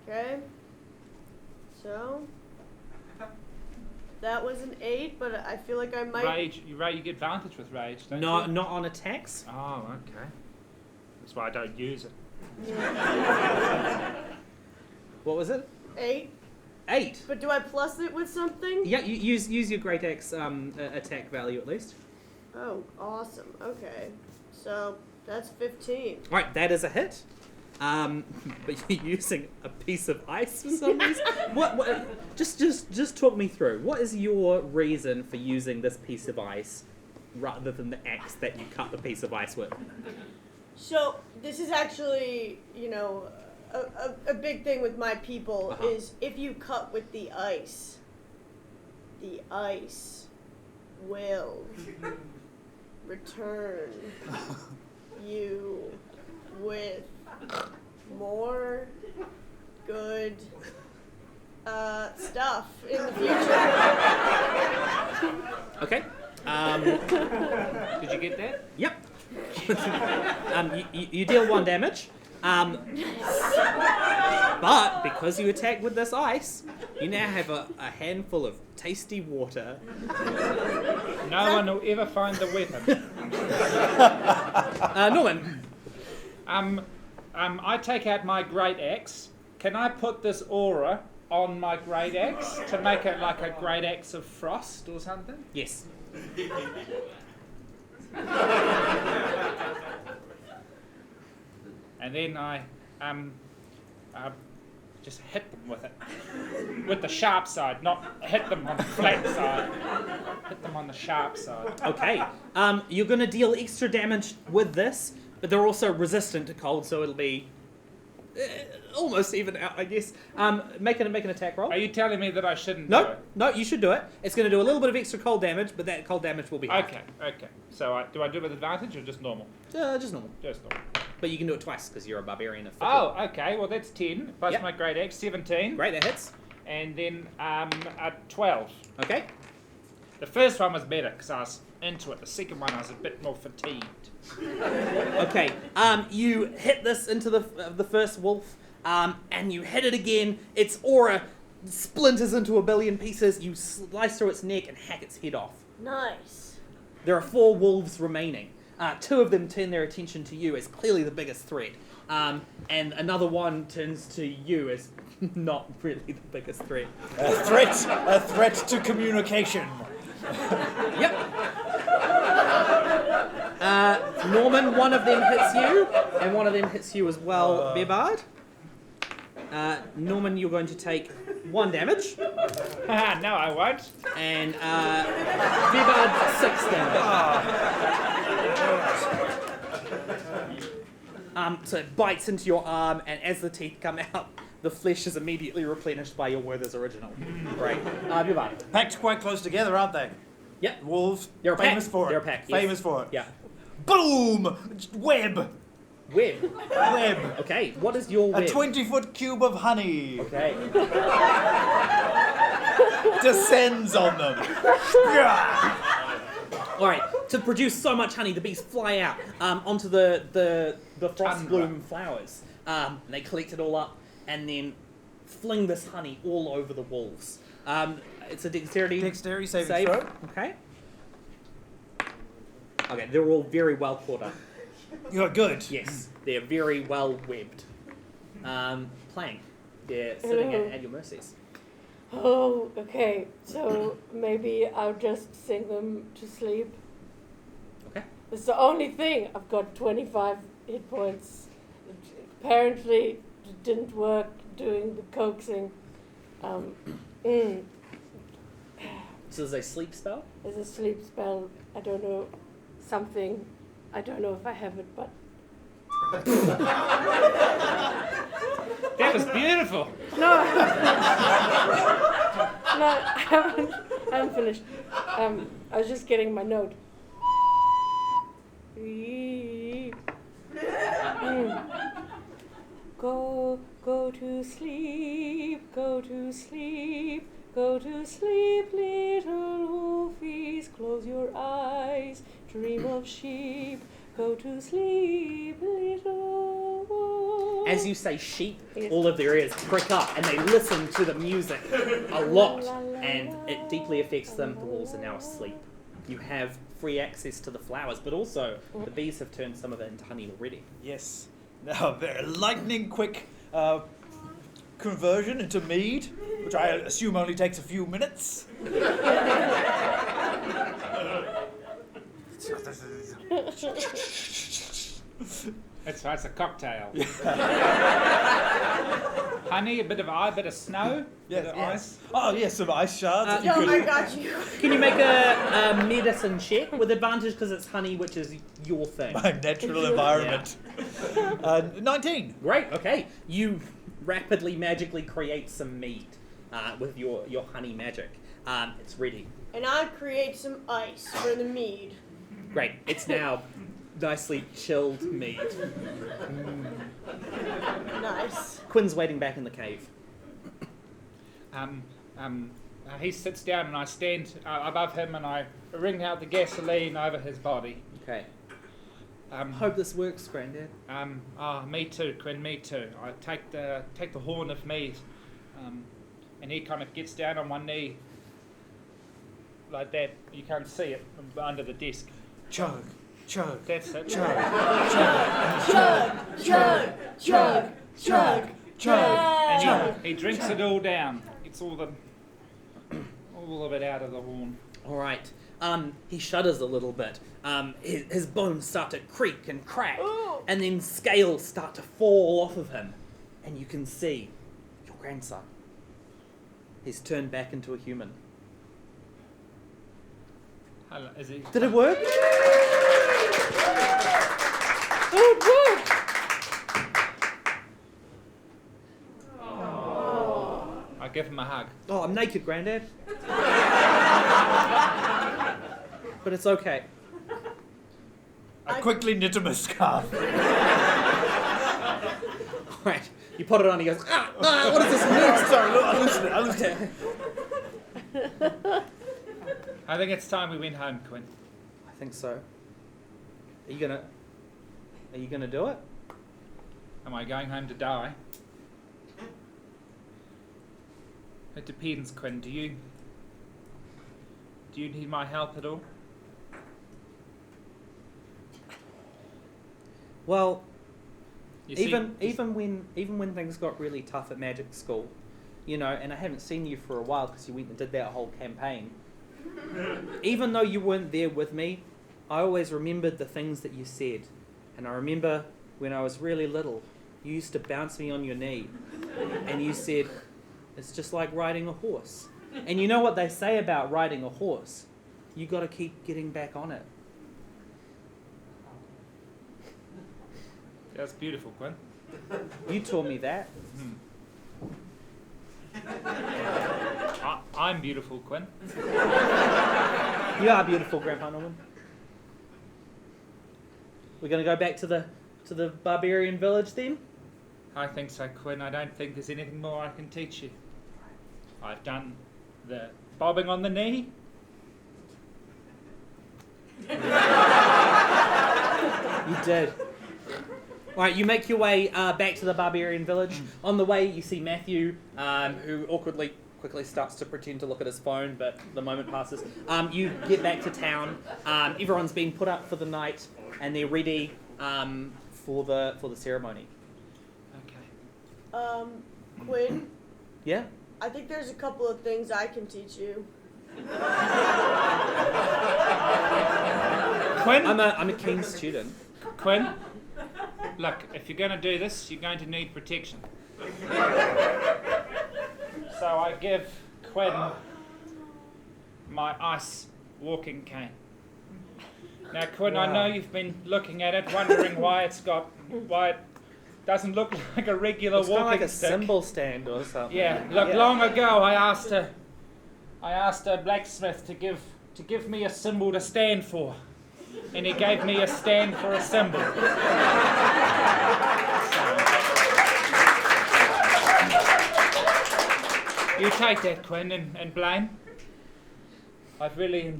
Okay. So that was an 8, but I feel like I might. Rage, you get advantage with rage, don't No, you? not on attacks. Oh, okay. That's why I don't use it. What was it? 8. 8. But do I plus it with something? Yeah, you use your great axe attack value at least. Oh, awesome. Okay. So that's 15. All right, that is a hit. But you're using a piece of ice for some reason. What? Just talk me through. What is your reason for using this piece of ice rather than the axe that you cut the piece of ice with? So this is actually, a big thing with my people is if you cut with the ice will return you with more good stuff in the future. Okay. Did you get that? Yep. You deal 1 damage. But because you attack with this ice, you now have a handful of tasty water. No one will ever find the weapon. Norman. I take out my great axe. Can I put this aura on my great axe to make it like a great axe of frost or something? Yes. And then I just hit them with it. With the sharp side, not hit them on the flat side. Hit them on the sharp side. Okay. You're going to deal extra damage with this, but they're also resistant to cold, so it'll be almost even out, I guess. Make an attack roll. Are you telling me that I shouldn't do it? No, you should do it. It's going to do a little bit of extra cold damage, but that cold damage will be half. Okay. So do I do it with advantage or just normal? Just normal. Just normal. But you can do it twice because you're a barbarian of 50. Oh, okay. Well, that's 10 plus Yep. my great axe, 17. Great, that hits. And then a 12. Okay. The first one was better because I was into it. The second one I was a bit more fatigued. Okay. You hit this into the first wolf, and you hit it again. Its aura splinters into a billion pieces. You slice through its neck and hack its head off. Nice. There are 4 wolves remaining. 2 of them turn their attention to you as clearly the biggest threat. And another one turns to you as not really the biggest threat. A threat to communication. Yep. Norman, one of them hits you, and one of them hits you as well, Bebard. Norman, you're going to take 1 damage. No, I won't. And Bebard, 6 damage. So it bites into your arm, and as the teeth come out, the flesh is immediately replenished by your Werther's original. Great. Bebard. Packed quite close together, aren't they? Yep. Wolves. They're a famous pack. for it. They're a pack, yes. Famous for it. Yeah. Boom! Web. Web. Web. Okay, what is your A web? 20-foot cube of honey Okay. descends on them. All right. To produce so much honey, the bees fly out onto the frost Tundra. bloom flowers. They collect it all up and then fling this honey all over the wolves. It's a dexterity Dexterity saving save. throw. Okay. Okay, they're all very well caught up. You're good. Yes, they're very well webbed. Playing. They're sitting Hello. at your mercies. Oh, okay. So maybe I'll just sing them to sleep. Okay. It's the only thing. I've got 25 hit points. Apparently, it didn't work doing the coaxing. So there's a sleep spell. There's a sleep spell. I don't know. Something. I don't know if I have it, but That was beautiful. no, no, I haven't finished. I was just getting my note. Go to sleep, go to sleep, go to sleep, little wolfies. Close your eyes, dream of sheep. Go to sleep, little wolf. As you say sheep, Yes. all of their ears prick up and they listen to the music a lot, and it deeply affects them. The wolves are now asleep. You have free access to the flowers, but also the bees have turned some of it into honey already. Yes. Now, very lightning quick conversion into mead, which I assume only takes a few minutes. That's right, it's a cocktail. Honey, a bit of snow, Yes, bit of yes. ice. Oh, yes, some ice shards. that you Oh, could- I got you. Can you make a medicine check with advantage because it's honey, which is your thing? My natural environment. 19. Great. Okay, you rapidly magically create some mead with your honey magic. It's ready. And I create some ice for the mead. Great. It's now nicely chilled mead. Nice. Quinn's waiting back in the cave. He sits down and I stand above him and I wring out the gasoline over his body. Okay. Um, Hope this works, Grandad. Me too, Quinn, me too. I take the horn of mead, and he kind of gets down on one knee, like that. You can't see it from under the desk. Chug, chug, That's it. chug, Chug, chug, chug, chug, chug. And he drinks it all down. Gets all of it out of the horn. All right. He shudders a little bit. His bones start to creak and crack, and then scales start to fall off of him, and you can see your grandson. He's turned back into a human. Hello, is he? Did it work? Oh, good. I give him a hug. Oh, I'm naked, Grandad. But it's okay. I quickly knit him a scarf. All right. You put it on. He goes, what is this next? Sorry, look, I loosened it. I think it's time we went home, Quinn. I think so. Are you gonna do it? Am I going home to die? It depends, Quinn. Do you need my help at all? Well, You see- even when things got really tough at magic school, you know, and I haven't seen you for a while because you went and did that whole campaign. Even though you weren't there with me, I always remembered the things that you said, and I remember when I was really little, you used to bounce me on your knee, and you said, "It's just like riding a horse." And you know what they say about riding a horse? You got to keep getting back on it. That's beautiful, Quinn. You taught me that. I'm beautiful, Quinn. You are beautiful, Grandpa Norman. We're going to go back to the Barbarian village then? I think so, Quinn. I don't think there's anything more I can teach you. I've done the bobbing on the knee. You did. Alright, you make your way back to the Barbarian village. On the way, you see Matthew, who quickly starts to pretend to look at his phone, but the moment passes. You get back to town. Everyone's been put up for the night, and they're ready for the ceremony. Okay. Quinn, Yeah? I think there's a couple of things I can teach you. Quinn? I'm a keen student. Quinn? Look, if you're going to do this, you're going to need protection. So I give Quinn my ice walking cane. Now, Quinn, I know you've been looking at it, wondering why it doesn't look like a regular It's kind of walking like a stick. cymbal stand or something. Yeah, look, long ago I asked a blacksmith to give me a symbol to stand for, and he gave me a stand for a symbol. You take that, Quinn, and Blane. I've really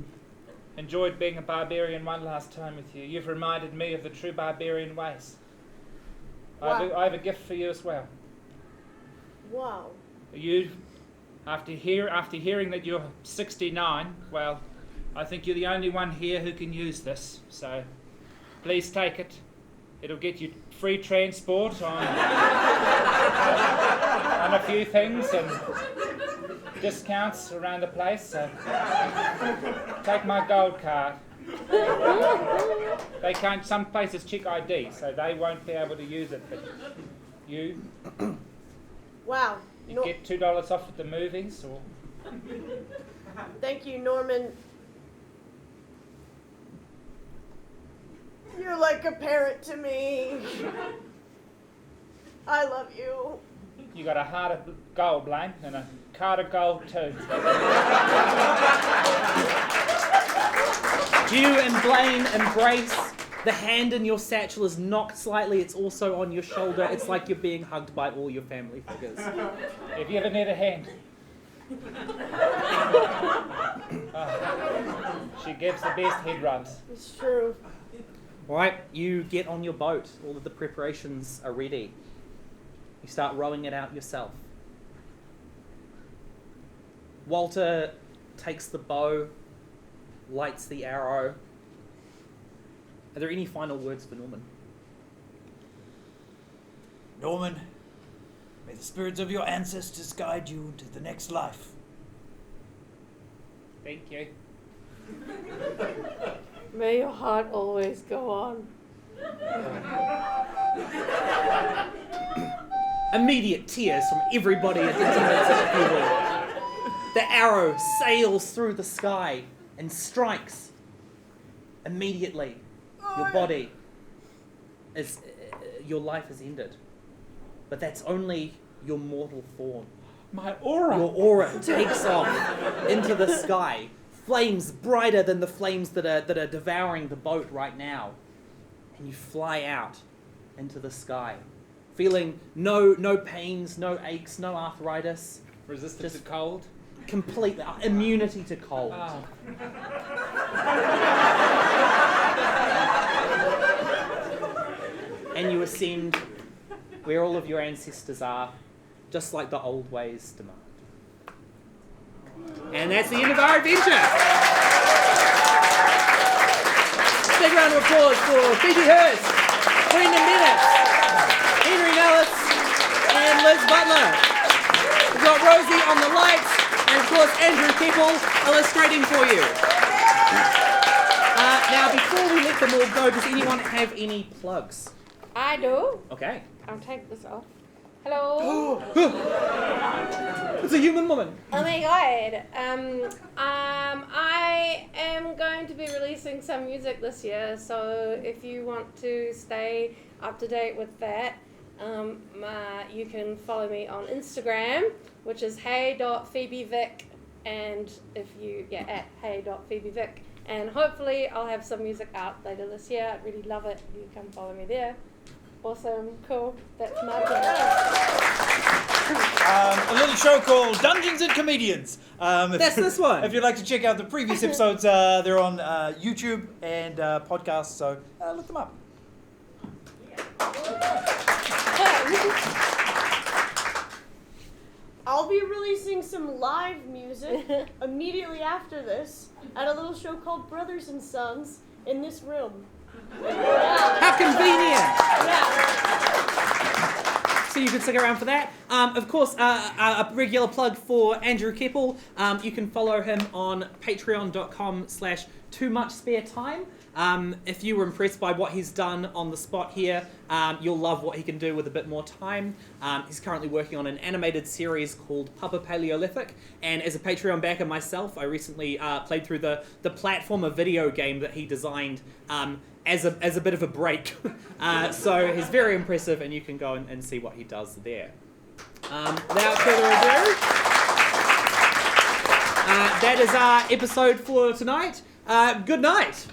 enjoyed being a barbarian one last time with you. You've reminded me of the true barbarian ways. Wow. I have a gift for you as well. Wow. You, after hearing that you're 69, well, I think you're the only one here who can use this. So, please take it. It'll get you free transport on a few things and discounts around the place. So, take my gold card. They can't. Some places check ID, so they won't be able to use it. But you. Wow. You get $2 off at the movies, or Thank you, Norman. You're like a parent to me. I love you. you got a heart of gold, Blane, and a card of gold too. You and Blane embrace. The hand in your satchel is knocked slightly. It's also on your shoulder. It's like you're being hugged by all your family figures. If you ever need a hand. She gives the best head rubs. It's true. All right, you get on your boat. All of the preparations are ready. You start rowing it out yourself. Walter takes the bow, lights the arrow. Are there any final words for Norman? Norman, may the spirits of your ancestors guide you into the next life. Thank you. May your heart always go on. Immediate tears from everybody at the table. The arrow sails through the sky and strikes. Immediately, your body is, your life is ended. But that's only your mortal form. My aura. Your aura takes off into the sky. Flames brighter than the flames that are devouring the boat right now. And you fly out into the sky. Feeling no pains, no aches, no arthritis. Resistant to cold. Completely immunity to cold. Oh. And you ascend where all of your ancestors are, just like the old ways demand. And that's the end of our adventure. Big round of applause for Phoebe Hurst, Brendon Bennetts, Henri Nelis, and Liz Butler. We've got Rosie on the lights, and of course Andrew Kepple illustrating for you. Now, before we let them all go, does anyone have any plugs? I do. Okay. I'll take this off. Hello. It's a human woman. Oh my god. I am going to be releasing some music this year, so if you want to stay up to date with that, You can follow me on Instagram, which is hey.phoebevic, and at hey.phoebevic. And hopefully I'll have some music out later this year. I'd really love it if you come follow me there. Awesome, cool. That's my A little show called Dungeons&Comedians. That's this one. If you'd like to check out the previous episodes, they're on YouTube and podcasts, so look them up. I'll be releasing some live music immediately after this at a little show called Brothers and Sons in this room. How convenient! Yeah. So you can stick around for that. Of course, a regular plug for Andrew Kepple. You can follow him on patreon.com/toomuchsparetime. If you were impressed by what he's done on the spot here, you'll love what he can do with a bit more time. He's currently working on an animated series called Papa Paleolithic, and as a Patreon backer myself, I recently played through the platformer video game that he designed as a bit of a break. So he's very impressive, and you can go and see what he does there. Without further ado, that is our episode for tonight. Good night.